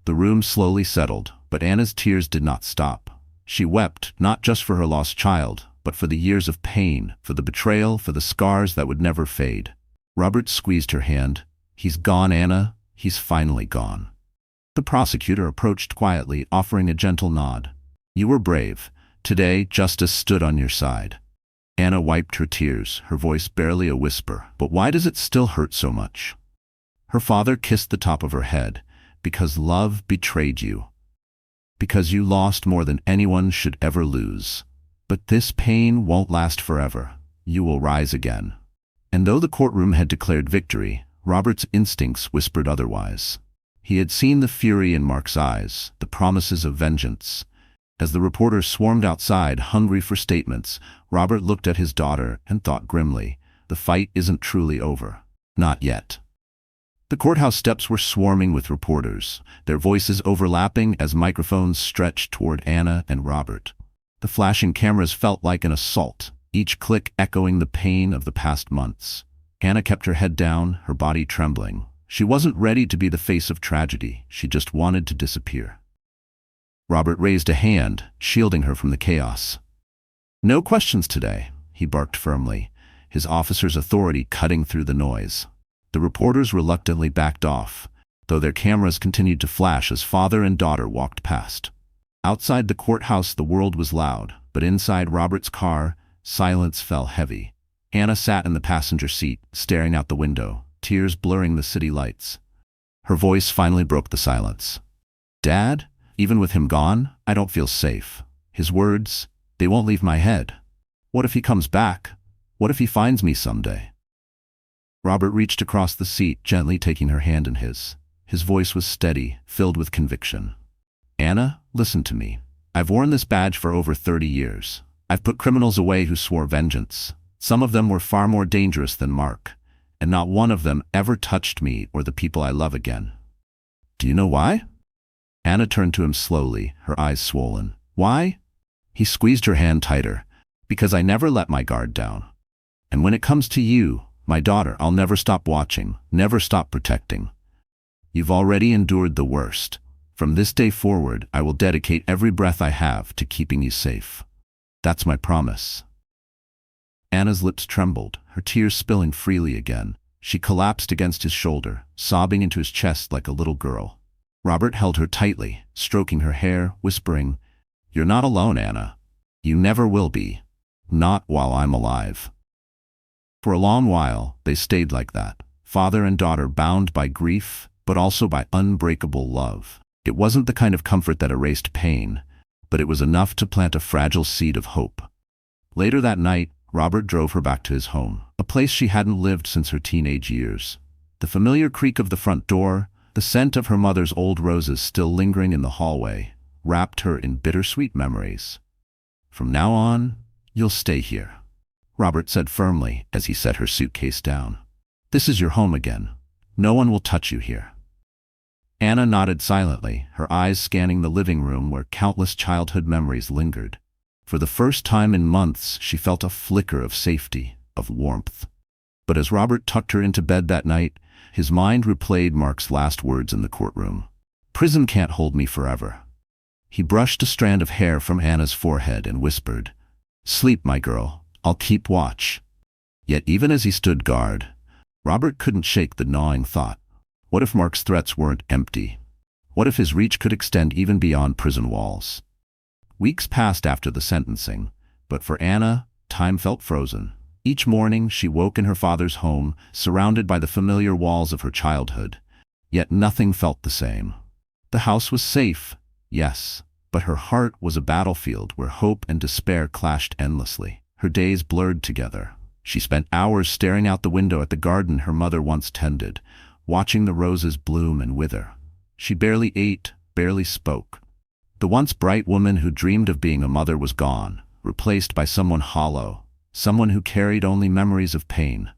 Speaker 1: The room slowly settled, but Anna's tears did not stop. She wept not just for her lost child, but for the years of pain, for the betrayal, for the scars that would never fade. Robert squeezed her hand. "He's gone, Anna. He's finally gone." The prosecutor approached quietly, offering a gentle nod. "You were brave. Today, justice stood on your side." Anna wiped her tears, her voice barely a whisper. "But why does it still hurt so much?" Her father kissed the top of her head. "Because love betrayed you. Because you lost more than anyone should ever lose. But this pain won't last forever. You will rise again." And though the courtroom had declared victory, Robert's instincts whispered otherwise. He had seen the fury in Mark's eyes, the promises of vengeance. As the reporters swarmed outside, hungry for statements, Robert looked at his daughter and thought grimly, the fight isn't truly over. Not yet. The courthouse steps were swarming with reporters, their voices overlapping as microphones stretched toward Anna and Robert. The flashing cameras felt like an assault, each click echoing the pain of the past months. Anna kept her head down, her body trembling. She wasn't ready to be the face of tragedy, she just wanted to disappear. Robert raised a hand, shielding her from the chaos. "No questions today," he barked firmly, his officer's authority cutting through the noise. The reporters reluctantly backed off, though their cameras continued to flash as father and daughter walked past. Outside the courthouse the world was loud, but inside Robert's car, silence fell heavy. Anna sat in the passenger seat, staring out the window, tears blurring the city lights. Her voice finally broke the silence. "Dad? Even with him gone, I don't feel safe. His words, they won't leave my head. What if he comes back? What if he finds me someday?" Robert reached across the seat, gently taking her hand in his. His voice was steady, filled with conviction. "Anna, listen to me. I've worn this badge for over 30 years. I've put criminals away who swore vengeance. Some of them were far more dangerous than Mark, and not one of them ever touched me or the people I love again. Do you know why?" Anna turned to him slowly, her eyes swollen. "Why?" He squeezed her hand tighter. "Because I never let my guard down. And when it comes to you, my daughter, I'll never stop watching, never stop protecting. You've already endured the worst. From this day forward, I will dedicate every breath I have to keeping you safe. That's my promise." Anna's lips trembled, her tears spilling freely again. She collapsed against his shoulder, sobbing into his chest like a little girl. Robert held her tightly, stroking her hair, whispering, "You're not alone, Anna. You never will be. Not while I'm alive." For a long while, they stayed like that, father and daughter bound by grief, but also by unbreakable love. It wasn't the kind of comfort that erased pain, but it was enough to plant a fragile seed of hope. Later that night, Robert drove her back to his home, a place she hadn't lived since her teenage years. The familiar creak of the front door, the scent of her mother's old roses still lingering in the hallway, wrapped her in bittersweet memories. "From now on, you'll stay here," Robert said firmly as he set her suitcase down. "This is your home again. No one will touch you here." Anna nodded silently, her eyes scanning the living room where countless childhood memories lingered. For the first time in months, she felt a flicker of safety, of warmth. But as Robert tucked her into bed that night, his mind replayed Mark's last words in the courtroom. "Prison can't hold me forever." He brushed a strand of hair from Anna's forehead and whispered, "Sleep, my girl. I'll keep watch." Yet even as he stood guard, Robert couldn't shake the gnawing thought. What if Mark's threats weren't empty? What if his reach could extend even beyond prison walls? Weeks passed after the sentencing, but for Anna, time felt frozen. Each morning she woke in her father's home, surrounded by the familiar walls of her childhood. Yet nothing felt the same. The house was safe, yes, but her heart was a battlefield where hope and despair clashed endlessly. Her days blurred together. She spent hours staring out the window at the garden her mother once tended, watching the roses bloom and wither. She barely ate, barely spoke. The once bright woman who dreamed of being a mother was gone, replaced by someone hollow, someone who carried only memories of pain.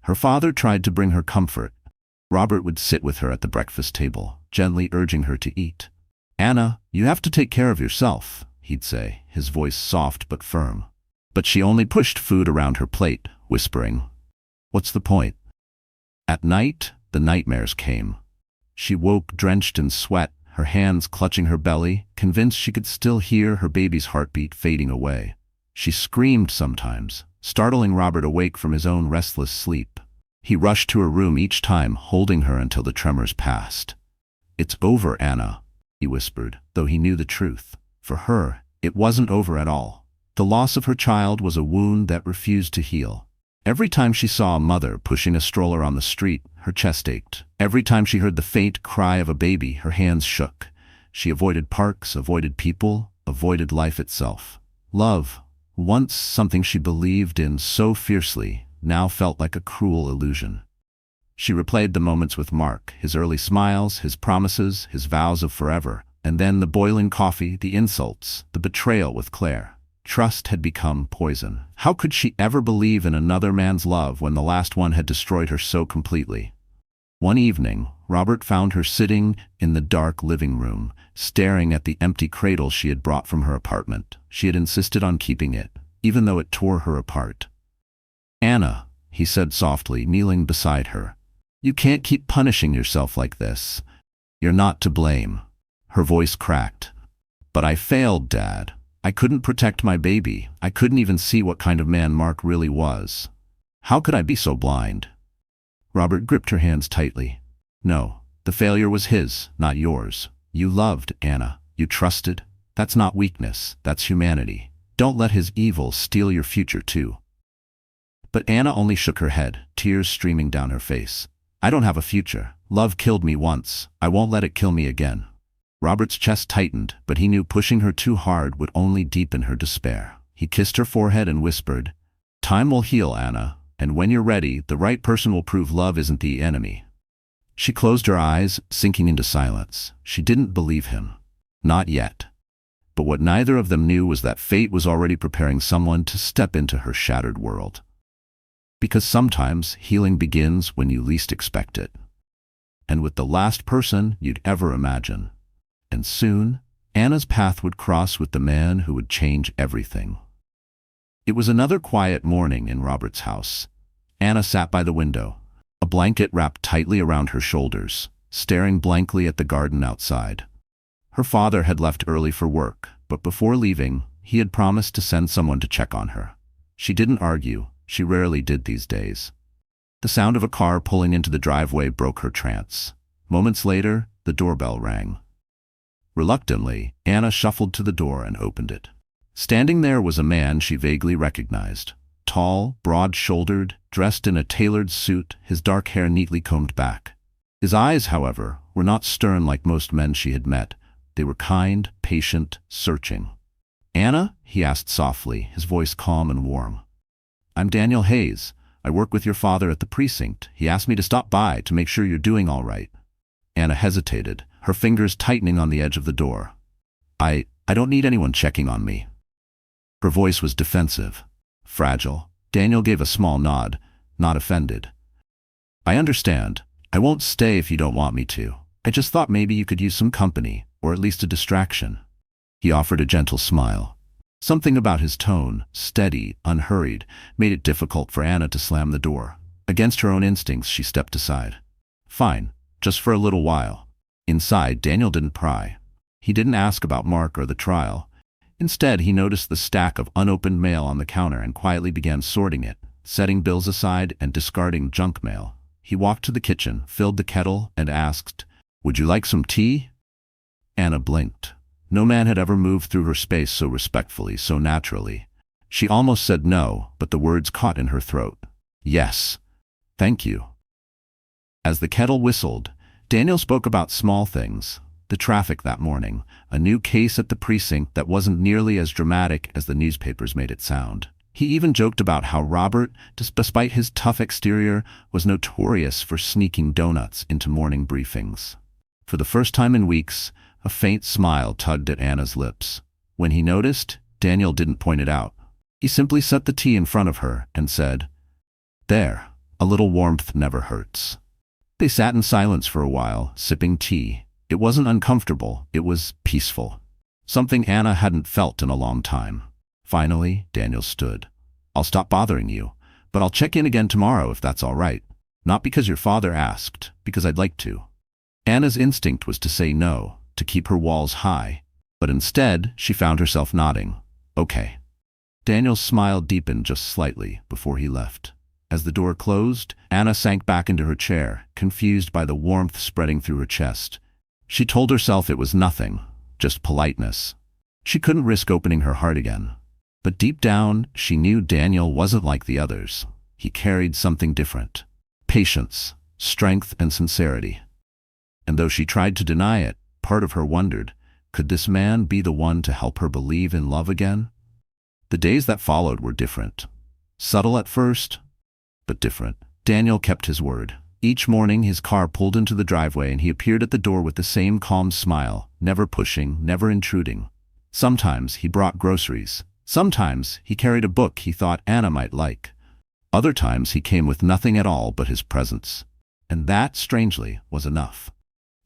Speaker 1: Her father tried to bring her comfort. Robert would sit with her at the breakfast table, gently urging her to eat. "Anna, you have to take care of yourself," he'd say, his voice soft but firm. But she only pushed food around her plate, whispering, "What's the point?" At night, the nightmares came. She woke drenched in sweat, her hands clutching her belly, convinced she could still hear her baby's heartbeat fading away. She screamed sometimes, startling Robert awake from his own restless sleep. He rushed to her room each time, holding her until the tremors passed. "It's over, Anna," he whispered, though he knew the truth. For her, it wasn't over at all. The loss of her child was a wound that refused to heal. Every time she saw a mother pushing a stroller on the street, her chest ached. Every time she heard the faint cry of a baby, her hands shook. She avoided parks, avoided people, avoided life itself. Love, once something she believed in so fiercely, now felt like a cruel illusion. She replayed the moments with Mark, his early smiles, his promises, his vows of forever, and then the boiling coffee, the insults, the betrayal with Claire. Trust had become poison. How could she ever believe in another man's love when the last one had destroyed her so completely? One evening, Robert found her sitting in the dark living room, staring at the empty cradle she had brought from her apartment. She had insisted on keeping it, even though it tore her apart. "Anna," he said softly, kneeling beside her, "you can't keep punishing yourself like this. You're not to blame." Her voice cracked. "But I failed, Dad. I couldn't protect my baby. I couldn't even see what kind of man Mark really was. How could I be so blind?" Robert gripped her hands tightly. "No, the failure was his, not yours. You loved, Anna. You trusted. That's not weakness, that's humanity. Don't let his evil steal your future too." But Anna only shook her head, tears streaming down her face. "I don't have a future. Love killed me once. I won't let it kill me again." Robert's chest tightened, but he knew pushing her too hard would only deepen her despair. He kissed her forehead and whispered, "Time will heal, Anna, and when you're ready, the right person will prove love isn't the enemy." She closed her eyes, sinking into silence. She didn't believe him. Not yet. But what neither of them knew was that fate was already preparing someone to step into her shattered world. Because sometimes healing begins when you least expect it. And with the last person you'd ever imagine. And soon, Anna's path would cross with the man who would change everything. It was another quiet morning in Robert's house. Anna sat by the window, a blanket wrapped tightly around her shoulders, staring blankly at the garden outside. Her father had left early for work, but before leaving, he had promised to send someone to check on her. She didn't argue. She rarely did these days. The sound of a car pulling into the driveway broke her trance. Moments later, the doorbell rang. Reluctantly, Anna shuffled to the door and opened it. Standing there was a man she vaguely recognized. Tall, broad-shouldered, dressed in a tailored suit, his dark hair neatly combed back. His eyes, however, were not stern like most men she had met. They were kind, patient, searching. "Anna?" he asked softly, his voice calm and warm. "I'm Daniel Hayes. I work with your father at the precinct. He asked me to stop by to make sure you're doing all right." Anna hesitated, her fingers tightening on the edge of the door. I don't need anyone checking on me." Her voice was defensive, fragile. Daniel gave a small nod, not offended. "I understand. I won't stay if you don't want me to. I just thought maybe you could use some company, or at least a distraction." He offered a gentle smile. Something about his tone, steady, unhurried, made it difficult for Anna to slam the door. Against her own instincts, she stepped aside. "Fine, just for a little while." Inside, Daniel didn't pry. He didn't ask about Mark or the trial. Instead, he noticed the stack of unopened mail on the counter and quietly began sorting it, setting bills aside and discarding junk mail. He walked to the kitchen, filled the kettle, and asked, "Would you like some tea?" Anna blinked. No man had ever moved through her space so respectfully, so naturally. She almost said no, but the words caught in her throat. "Yes. Thank you." As the kettle whistled, Daniel spoke about small things. The traffic that morning, a new case at the precinct that wasn't nearly as dramatic as the newspapers made it sound. He even joked about how Robert, despite his tough exterior, was notorious for sneaking donuts into morning briefings. For the first time in weeks, A faint smile tugged at Anna's lips. When he noticed, Daniel didn't point it out. He simply set the tea in front of her and said, "There, a little warmth never hurts." They sat in silence for a while, sipping tea. It wasn't uncomfortable, it was peaceful. Something Anna hadn't felt in a long time. Finally, Daniel stood. "I'll stop bothering you, but I'll check in again tomorrow if that's all right. Not because your father asked, because I'd like to." Anna's instinct was to say no, to keep her walls high, but instead she found herself nodding. "Okay." Daniel's smile deepened just slightly before he left. As the door closed, Anna sank back into her chair, confused by the warmth spreading through her chest. She told herself it was nothing, just politeness. She couldn't risk opening her heart again. But deep down, she knew Daniel wasn't like the others. He carried something different. Patience, strength, and sincerity. And though she tried to deny it, part of her wondered, could this man be the one to help her believe in love again? The days that followed were different. Subtle at first, but different. Daniel kept his word. Each morning his car pulled into the driveway and he appeared at the door with the same calm smile, never pushing, never intruding. Sometimes he brought groceries. Sometimes he carried a book he thought Anna might like. Other times he came with nothing at all but his presence. And that, strangely, was enough.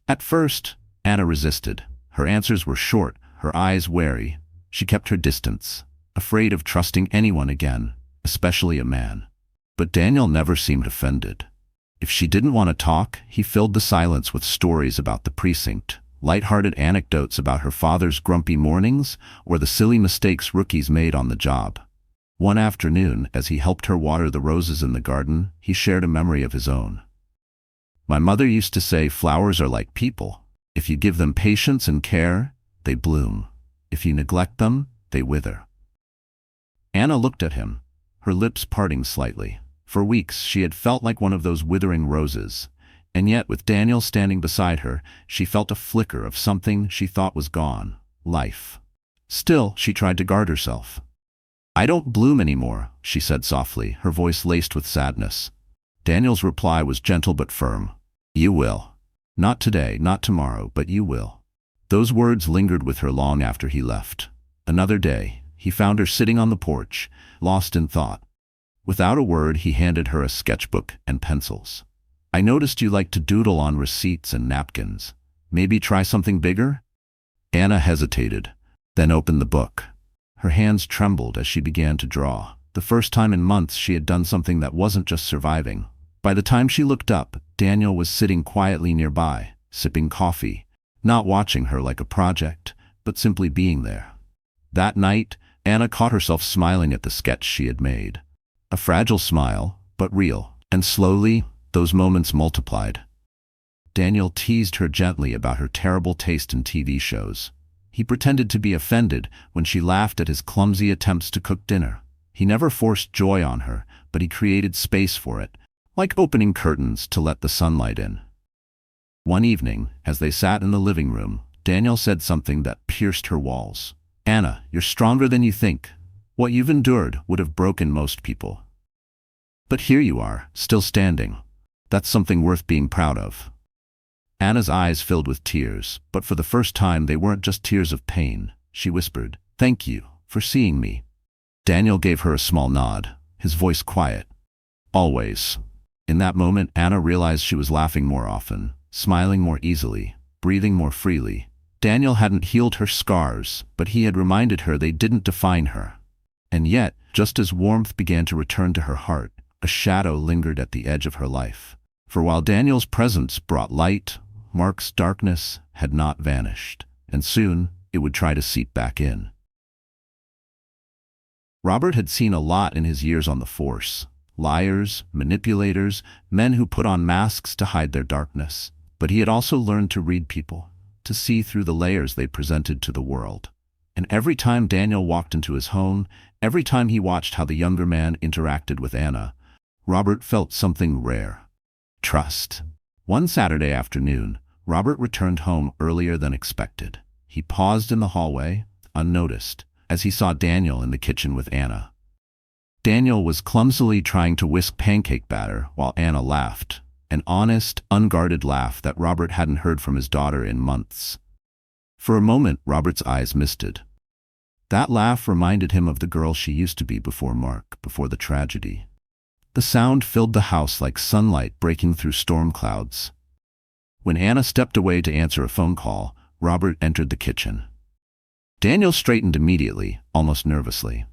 Speaker 1: At first, Anna resisted. Her answers were short, her eyes wary. She kept her distance, afraid of trusting anyone again, especially a man. But Daniel never seemed offended. If she didn't want to talk, he filled the silence with stories about the precinct, light-hearted anecdotes about her father's grumpy mornings, or the silly mistakes rookies made on the job. One afternoon, as he helped her water the roses in the garden, he shared a memory of his own. "My mother used to say flowers are like people. If you give them patience and care, they bloom. If you neglect them, they wither." Anna looked at him, her lips parting slightly. For weeks, she had felt like one of those withering roses, and yet with Daniel standing beside her, she felt a flicker of something she thought was gone, life. Still, she tried to guard herself. "I don't bloom anymore," she said softly, her voice laced with sadness. Daniel's reply was gentle but firm. "You will. Not today, not tomorrow, but you will." Those words lingered with her long after he left. Another day, he found her sitting on the porch, lost in thought. Without a word, he handed her a sketchbook and pencils. "I noticed you like to doodle on receipts and napkins. Maybe try something bigger?" Anna hesitated, then opened the book. Her hands trembled as she began to draw. The first time in months she had done something that wasn't just surviving. By the time she looked up, Daniel was sitting quietly nearby, sipping coffee, not watching her like a project, but simply being there. That night, Anna caught herself smiling at the sketch she had made. A fragile smile, but real, and slowly, those moments multiplied. Daniel teased her gently about her terrible taste in TV shows. He pretended to be offended when she laughed at his clumsy attempts to cook dinner. He never forced joy on her, but he created space for it, like opening curtains to let the sunlight in. One evening, as they sat in the living room, Daniel said something that pierced her walls. "Anna, you're stronger than you think. What you've endured would have broken most people. But here you are, still standing. That's something worth being proud of." Anna's eyes filled with tears, but for the first time they weren't just tears of pain. She whispered, "Thank you for seeing me." Daniel gave her a small nod, his voice quiet. "Always." In that moment, Anna realized she was laughing more often, smiling more easily, breathing more freely. Daniel hadn't healed her scars, but he had reminded her they didn't define her. And yet, just as warmth began to return to her heart, a shadow lingered at the edge of her life. For while Daniel's presence brought light, Mark's darkness had not vanished, and soon it would try to seep back in. Robert had seen a lot in his years on the force. Liars, manipulators, men who put on masks to hide their darkness. But he had also learned to read people, to see through the layers they presented to the world. And every time Daniel walked into his home, every time he watched how the younger man interacted with Anna, Robert felt something rare. Trust. One Saturday afternoon, Robert returned home earlier than expected. He paused in the hallway, unnoticed, as he saw Daniel in the kitchen with Anna. Daniel was clumsily trying to whisk pancake batter while Anna laughed, an honest, unguarded laugh that Robert hadn't heard from his daughter in months. For a moment, Robert's eyes misted. That laugh reminded him of the girl she used to be before Mark, before the tragedy. The sound filled the house like sunlight breaking through storm clouds. When Anna stepped away to answer a phone call, Robert entered the kitchen. Daniel straightened immediately, almost nervously.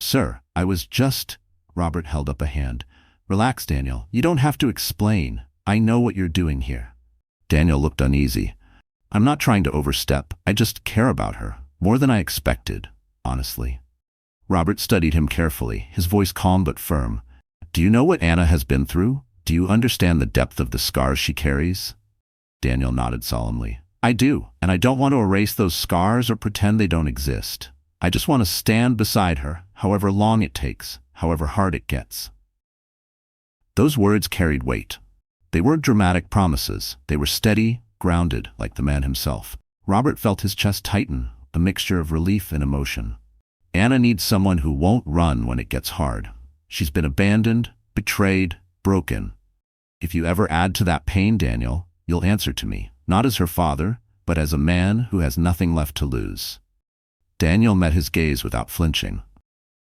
Speaker 1: "Sir, I was just—" Robert held up a hand. "Relax, Daniel. You don't have to explain. I know what you're doing here." Daniel looked uneasy. "I'm not trying to overstep. I just care about her. More than I expected, honestly." Robert studied him carefully, his voice calm but firm. "Do you know what Anna has been through? Do you understand the depth of the scars she carries?" Daniel nodded solemnly. "I do, and I don't want to erase those scars or pretend they don't exist. I just want to stand beside her, however long it takes, however hard it gets." Those words carried weight. They weren't dramatic promises. They were steady, grounded, like the man himself. Robert felt his chest tighten, a mixture of relief and emotion. Anna needs someone who won't run when it gets hard. She's been abandoned, betrayed, broken. If you ever add to that pain, Daniel, you'll answer to me, not as her father, but as a man who has nothing left to lose. Daniel met his gaze without flinching.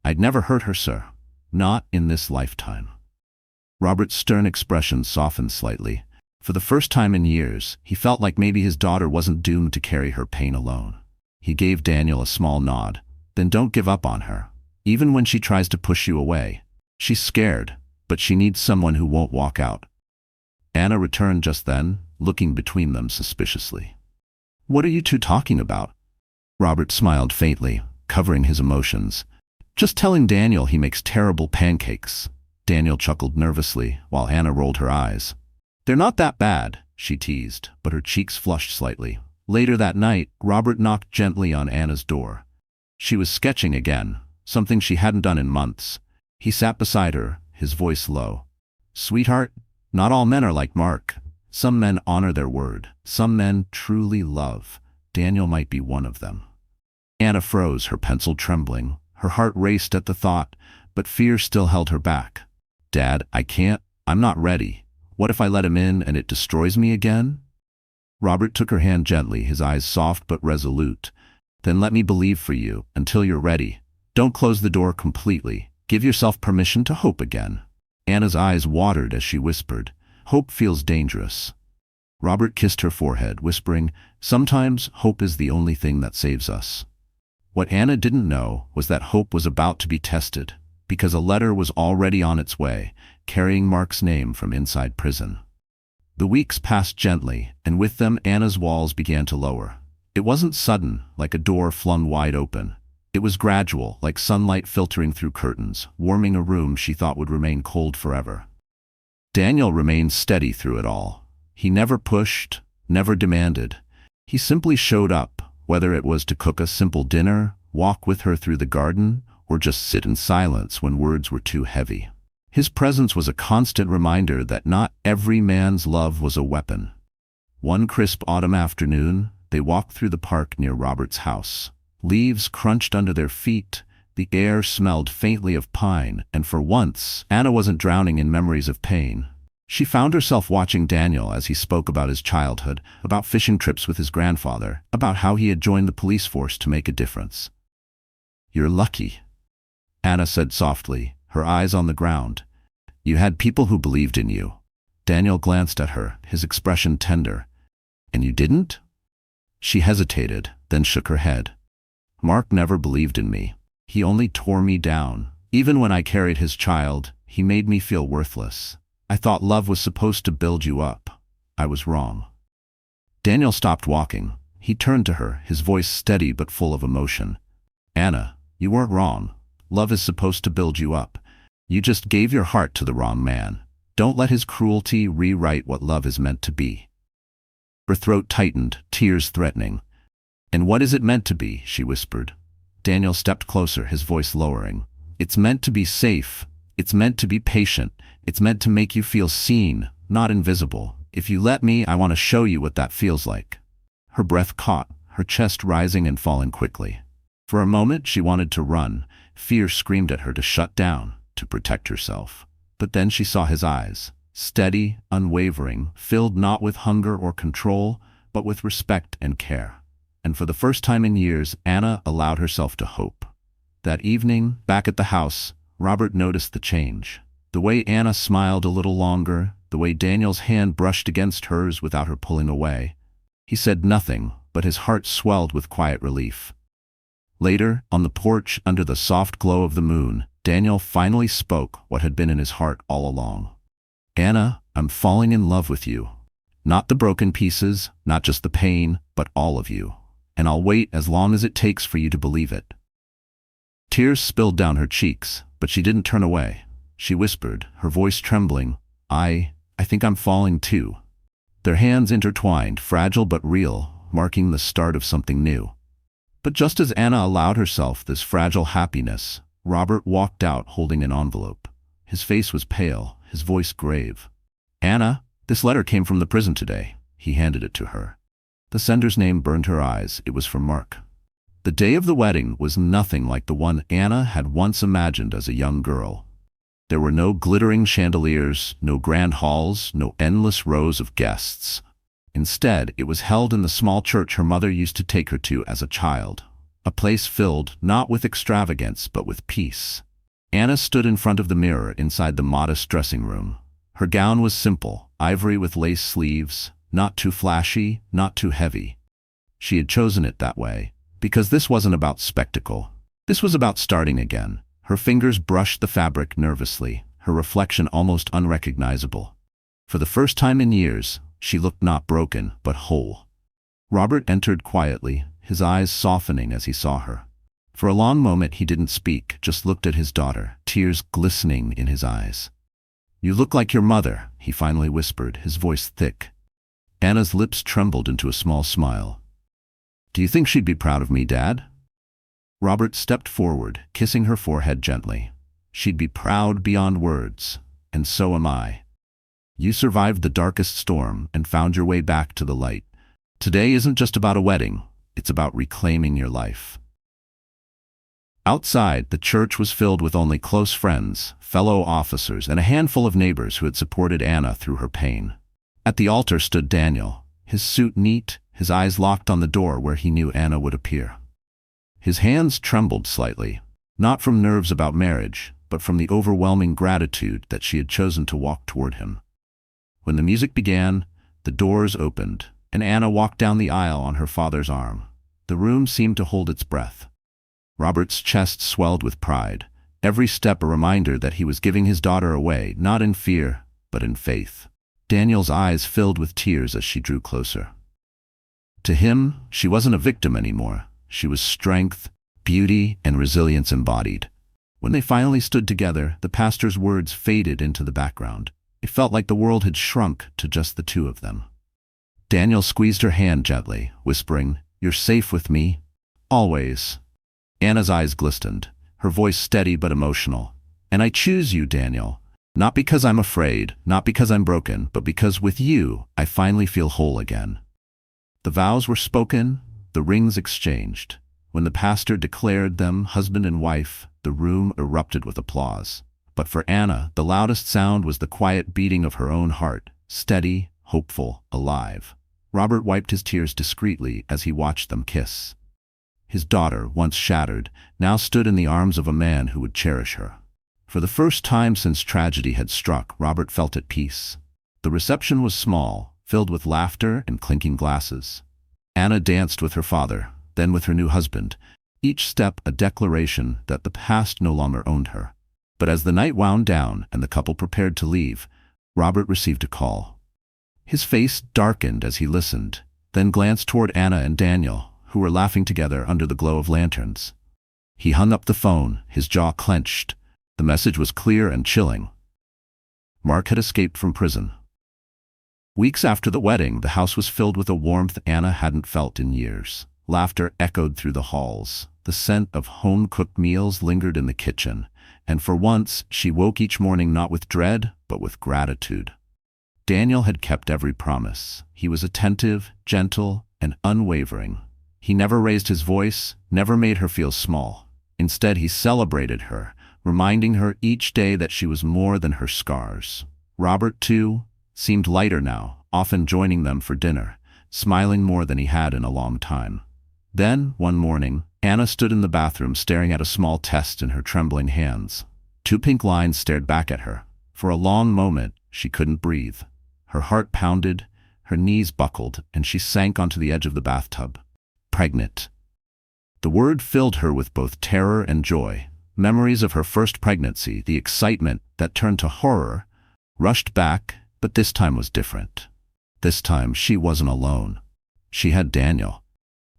Speaker 1: "I'd never hurt her, sir. Not in this lifetime." Robert's stern expression softened slightly. For the first time in years, he felt like maybe his daughter wasn't doomed to carry her pain alone. He gave Daniel a small nod. "Then don't give up on her. Even when she tries to push you away. She's scared, but she needs someone who won't walk out." Anna returned just then, looking between them suspiciously. "What are you two talking about?" Robert smiled faintly, covering his emotions. "Just telling Daniel he makes terrible pancakes." Daniel chuckled nervously, while Anna rolled her eyes. "They're not that bad," she teased, but her cheeks flushed slightly. Later that night, Robert knocked gently on Anna's door. She was sketching again, something she hadn't done in months. He sat beside her, his voice low. "Sweetheart, not all men are like Mark. Some men honor their word. Some men truly love. Daniel might be one of them." Anna froze, her pencil trembling. Her heart raced at the thought, but fear still held her back. "Dad, I can't. I'm not ready. What if I let him in and it destroys me again?" Robert took her hand gently, his eyes soft but resolute. "Then let me believe for you until you're ready. Don't close the door completely. Give yourself permission to hope again." Anna's eyes watered as she whispered, "Hope feels dangerous." Robert kissed her forehead, whispering, "Sometimes hope is the only thing that saves us." What Anna didn't know was that hope was about to be tested, because a letter was already on its way, carrying Mark's name from inside prison. The weeks passed gently, and with them Anna's walls began to lower. It wasn't sudden, like a door flung wide open. It was gradual, like sunlight filtering through curtains, warming a room she thought would remain cold forever. Daniel remained steady through it all. He never pushed, never demanded. He simply showed up, whether it was to cook a simple dinner, walk with her through the garden, or just sit in silence when words were too heavy. His presence was a constant reminder that not every man's love was a weapon. One crisp autumn afternoon, they walked through the park near Robert's house. Leaves crunched under their feet, the air smelled faintly of pine, and for once, Anna wasn't drowning in memories of pain. She found herself watching Daniel as he spoke about his childhood, about fishing trips with his grandfather, about how he had joined the police force to make a difference. "You're lucky," Anna said softly, her eyes on the ground. "You had people who believed in you." Daniel glanced at her, his expression tender. "And you didn't?" She hesitated, then shook her head. "Mark never believed in me. He only tore me down. Even when I carried his child, he made me feel worthless. I thought love was supposed to build you up. I was wrong." Daniel stopped walking. He turned to her, his voice steady but full of emotion. "Anna, you weren't wrong. Love is supposed to build you up. You just gave your heart to the wrong man. Don't let his cruelty rewrite what love is meant to be." Her throat tightened, tears threatening. "And what is it meant to be?" she whispered. Daniel stepped closer, his voice lowering. "It's meant to be safe. It's meant to be patient. It's meant to make you feel seen, not invisible. If you let me, I want to show you what that feels like." Her breath caught, her chest rising and falling quickly. For a moment, she wanted to run. Fear screamed at her to shut down, to protect herself. But then she saw his eyes, steady, unwavering, filled not with hunger or control, but with respect and care. and for the first time in years, Anna allowed herself to hope. That evening, back at the house, Robert noticed the change. The way Anna smiled a little longer, the way Daniel's hand brushed against hers without her pulling away. He said nothing, but his heart swelled with quiet relief. Later, on the porch under the soft glow of the moon, Daniel finally spoke what had been in his heart all along. "Anna, I'm falling in love with you. Not the broken pieces, not just the pain, but all of you. And I'll wait as long as it takes for you to believe it." Tears spilled down her cheeks, but she didn't turn away. She whispered, her voice trembling, I think I'm falling too." Their hands intertwined, fragile but real, marking the start of something new. But just as Anna allowed herself this fragile happiness, Robert walked out holding an envelope. His face was pale, his voice grave. "Anna, this letter came from the prison today." He handed it to her. The sender's name burned her eyes. It was from Mark. The day of the wedding was nothing like the one Anna had once imagined as a young girl. There were no glittering chandeliers, no grand halls, no endless rows of guests. Instead, it was held in the small church her mother used to take her to as a child, a place filled not with extravagance but with peace. Anna stood in front of the mirror inside the modest dressing room. Her gown was simple, ivory with lace sleeves, not too flashy, not too heavy. She had chosen it that way, because this wasn't about spectacle. This was about starting again. Her fingers brushed the fabric nervously, her reflection almost unrecognizable. For the first time in years, she looked not broken, but whole. Robert entered quietly, his eyes softening as he saw her. For a long moment he didn't speak, just looked at his daughter, tears glistening in his eyes. "You look like your mother," he finally whispered, his voice thick. Anna's lips trembled into a small smile. "Do you think she'd be proud of me, Dad?" Robert stepped forward, kissing her forehead gently. "She'd be proud beyond words, and so am I. You survived the darkest storm and found your way back to the light. Today isn't just about a wedding, it's about reclaiming your life." Outside, the church was filled with only close friends, fellow officers, and a handful of neighbors who had supported Anna through her pain. At the altar stood Daniel, his suit neat, his eyes locked on the door where he knew Anna would appear. His hands trembled slightly, not from nerves about marriage, but from the overwhelming gratitude that she had chosen to walk toward him. When the music began, the doors opened, and Anna walked down the aisle on her father's arm. The room seemed to hold its breath. Robert's chest swelled with pride, every step a reminder that he was giving his daughter away, not in fear, but in faith. Daniel's eyes filled with tears as she drew closer. To him, she wasn't a victim anymore. She was strength, beauty, and resilience embodied. When they finally stood together, the pastor's words faded into the background. It felt like the world had shrunk to just the two of them. Daniel squeezed her hand gently, whispering, "You're safe with me, always." Anna's eyes glistened, her voice steady but emotional. "And I choose you, Daniel. Not because I'm afraid, not because I'm broken, but because with you, I finally feel whole again." The vows were spoken, the rings exchanged. When the pastor declared them husband and wife, the room erupted with applause. But for Anna, the loudest sound was the quiet beating of her own heart, steady, hopeful, alive. Robert wiped his tears discreetly as he watched them kiss. His daughter, once shattered, now stood in the arms of a man who would cherish her. For the first time since tragedy had struck, Robert felt at peace. The reception was small, filled with laughter and clinking glasses. Anna danced with her father, then with her new husband, each step a declaration that the past no longer owned her. But as the night wound down and the couple prepared to leave, Robert received a call. His face darkened as he listened, then glanced toward Anna and Daniel, who were laughing together under the glow of lanterns. He hung up the phone, his jaw clenched. The message was clear and chilling. Mark had escaped from prison. Weeks after the wedding, the house was filled with a warmth Anna hadn't felt in years. Laughter echoed through the halls. The scent of home-cooked meals lingered in the kitchen, and for once she woke each morning not with dread, but with gratitude. Daniel had kept every promise. He was attentive, gentle, and unwavering. He never raised his voice, never made her feel small. Instead, he celebrated her, reminding her each day that she was more than her scars. Robert, too, seemed lighter now, often joining them for dinner, smiling more than he had in a long time. Then, one morning, Anna stood in the bathroom staring at a small test in her trembling hands. Two pink lines stared back at her. For a long moment, she couldn't breathe. Her heart pounded, her knees buckled, and she sank onto the edge of the bathtub. Pregnant. The word filled her with both terror and joy. Memories of her first pregnancy, the excitement that turned to horror, rushed back, but this time was different. This time she wasn't alone. She had Daniel.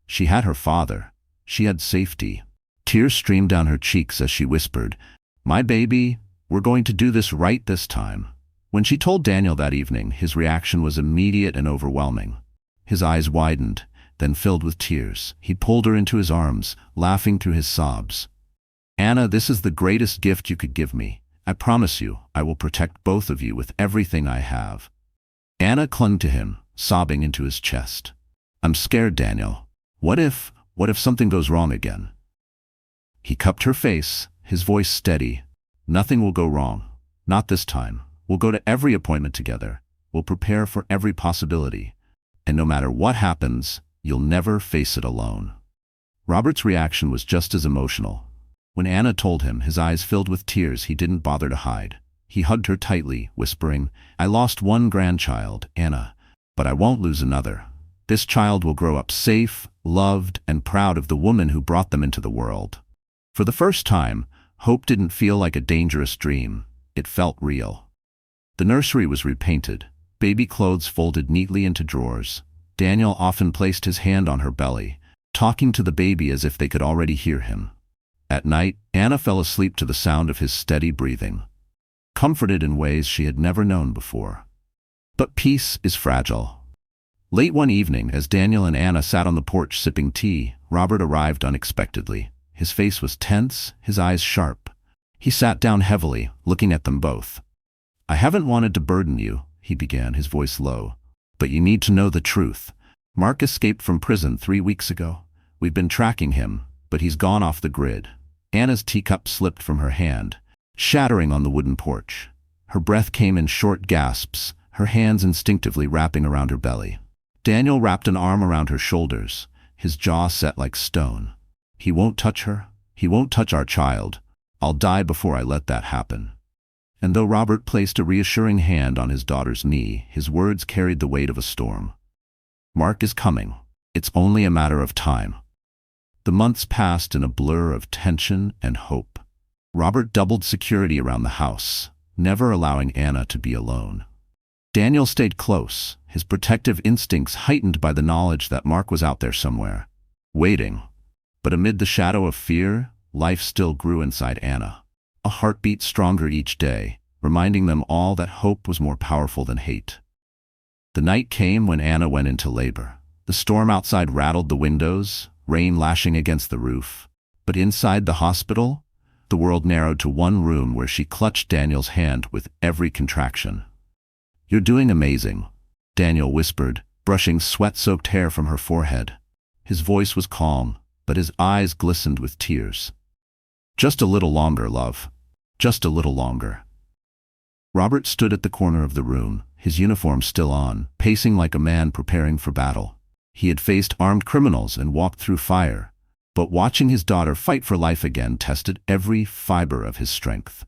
Speaker 1: She had her father. She had safety. Tears streamed down her cheeks as she whispered, "My baby, we're going to do this right this time." When she told Daniel that evening, his reaction was immediate and overwhelming. His eyes widened, then filled with tears. He pulled her into his arms, laughing through his sobs. "Anna, this is the greatest gift you could give me. I promise you, I will protect both of you with everything I have." Anna clung to him, sobbing into his chest. "I'm scared, Daniel. What if something goes wrong again?" He cupped her face, his voice steady. "Nothing will go wrong. Not this time. We'll go to every appointment together. We'll prepare for every possibility. And no matter what happens, you'll never face it alone." Robert's reaction was just as emotional. When Anna told him, his eyes filled with tears he didn't bother to hide. He hugged her tightly, whispering, "I lost one grandchild, Anna, but I won't lose another. This child will grow up safe, loved, and proud of the woman who brought them into the world." For the first time, hope didn't feel like a dangerous dream. It felt real. The nursery was repainted, baby clothes folded neatly into drawers. Daniel often placed his hand on her belly, talking to the baby as if they could already hear him. At night, Anna fell asleep to the sound of his steady breathing, comforted in ways she had never known before. But peace is fragile. Late one evening, as Daniel and Anna sat on the porch sipping tea, Robert arrived unexpectedly. His face was tense, his eyes sharp. He sat down heavily, looking at them both. "I haven't wanted to burden you," he began, his voice low, "but you need to know the truth. Mark escaped from prison 3 weeks ago. We've been tracking him, but he's gone off the grid." Anna's teacup slipped from her hand, shattering on the wooden porch. Her breath came in short gasps, her hands instinctively wrapping around her belly. Daniel wrapped an arm around her shoulders, his jaw set like stone. "He won't touch her. He won't touch our child. I'll die before I let that happen." And though Robert placed a reassuring hand on his daughter's knee, his words carried the weight of a storm. "Mark is coming. It's only a matter of time." The months passed in a blur of tension and hope. Robert doubled security around the house, never allowing Anna to be alone. Daniel stayed close, his protective instincts heightened by the knowledge that Mark was out there somewhere, waiting. But amid the shadow of fear, life still grew inside Anna, a heartbeat stronger each day, reminding them all that hope was more powerful than hate. The night came when Anna went into labor. The storm outside rattled the windows, rain lashing against the roof. But inside the hospital, the world narrowed to one room where she clutched Daniel's hand with every contraction. "You're doing amazing," Daniel whispered, brushing sweat-soaked hair from her forehead. His voice was calm, but his eyes glistened with tears. "Just a little longer, love. Just a little longer." Robert stood at the corner of the room, his uniform still on, pacing like a man preparing for battle. He had faced armed criminals and walked through fire, but watching his daughter fight for life again tested every fiber of his strength.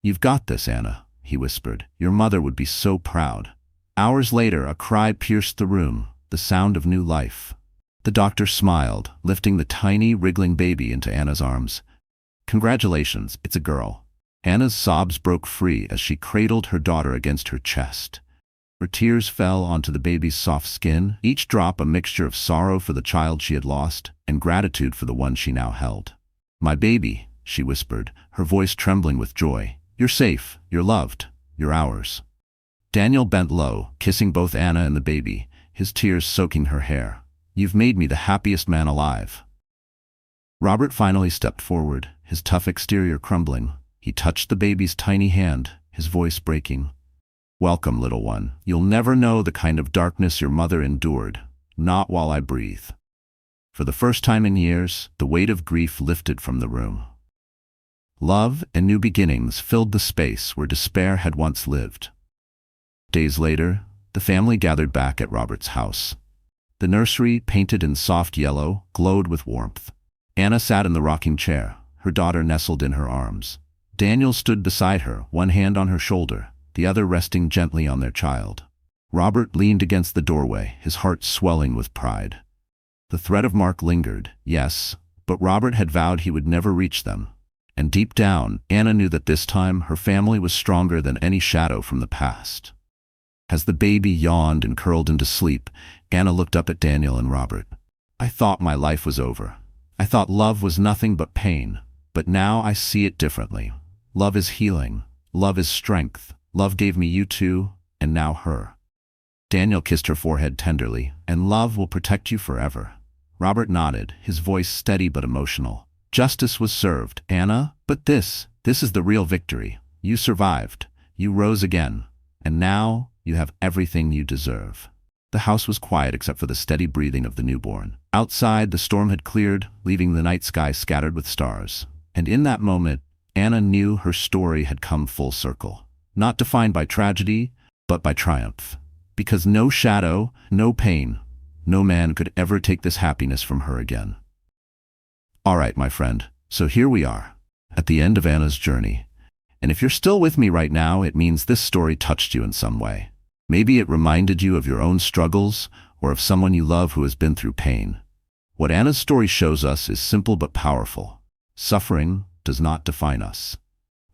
Speaker 1: "You've got this, Anna," he whispered. "Your mother would be so proud." Hours later, a cry pierced the room, the sound of new life. The doctor smiled, lifting the tiny, wriggling baby into Anna's arms. "Congratulations, it's a girl." Anna's sobs broke free as she cradled her daughter against her chest. Her tears fell onto the baby's soft skin, each drop a mixture of sorrow for the child she had lost and gratitude for the one she now held. "My baby," she whispered, her voice trembling with joy. "You're safe, you're loved, you're ours." Daniel bent low, kissing both Anna and the baby, his tears soaking her hair. "You've made me the happiest man alive." Robert finally stepped forward, his tough exterior crumbling. He touched the baby's tiny hand, his voice breaking. "Welcome, little one. You'll never know the kind of darkness your mother endured, not while I breathe." For the first time in years, the weight of grief lifted from the room. Love and new beginnings filled the space where despair had once lived. Days later, the family gathered back at Robert's house. The nursery, painted in soft yellow, glowed with warmth. Anna sat in the rocking chair, her daughter nestled in her arms. Daniel stood beside her, one hand on her shoulder, the other resting gently on their child. Robert leaned against the doorway, his heart swelling with pride. The threat of Mark lingered, yes, but Robert had vowed he would never reach them. And deep down, Anna knew that this time her family was stronger than any shadow from the past. As the baby yawned and curled into sleep, Anna looked up at Daniel and Robert. "I thought my life was over. I thought love was nothing but pain. But now I see it differently. Love is healing. Love is strength. Love gave me you too, and now her." Daniel kissed her forehead tenderly. "And love will protect you forever." Robert nodded, his voice steady but emotional. "Justice was served, Anna, but this is the real victory. You survived. You rose again. And now you have everything you deserve." The house was quiet except for the steady breathing of the newborn. Outside, the storm had cleared, leaving the night sky scattered with stars. And in that moment, Anna knew her story had come full circle. Not defined by tragedy, but by triumph. Because no shadow, no pain, no man could ever take this happiness from her again. All right, my friend, so here we are, at the end of Anna's journey. And if you're still with me right now, it means this story touched you in some way. Maybe it reminded you of your own struggles, or of someone you love who has been through pain. What Anna's story shows us is simple but powerful. Suffering does not define us.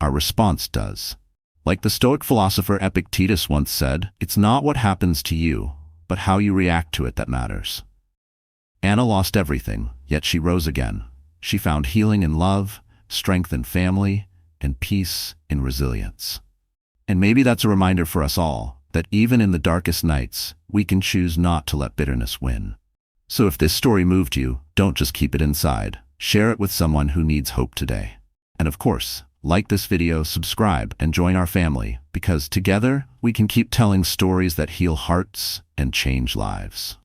Speaker 1: Our response does. Like the Stoic philosopher Epictetus once said, "It's not what happens to you, but how you react to it that matters." Anna lost everything, yet she rose again. She found healing in love, strength in family, and peace in resilience. And maybe that's a reminder for us all, that even in the darkest nights, we can choose not to let bitterness win. So if this story moved you, don't just keep it inside. Share it with someone who needs hope today. And of course, like this video, subscribe, and join our family, because together we can keep telling stories that heal hearts and change lives.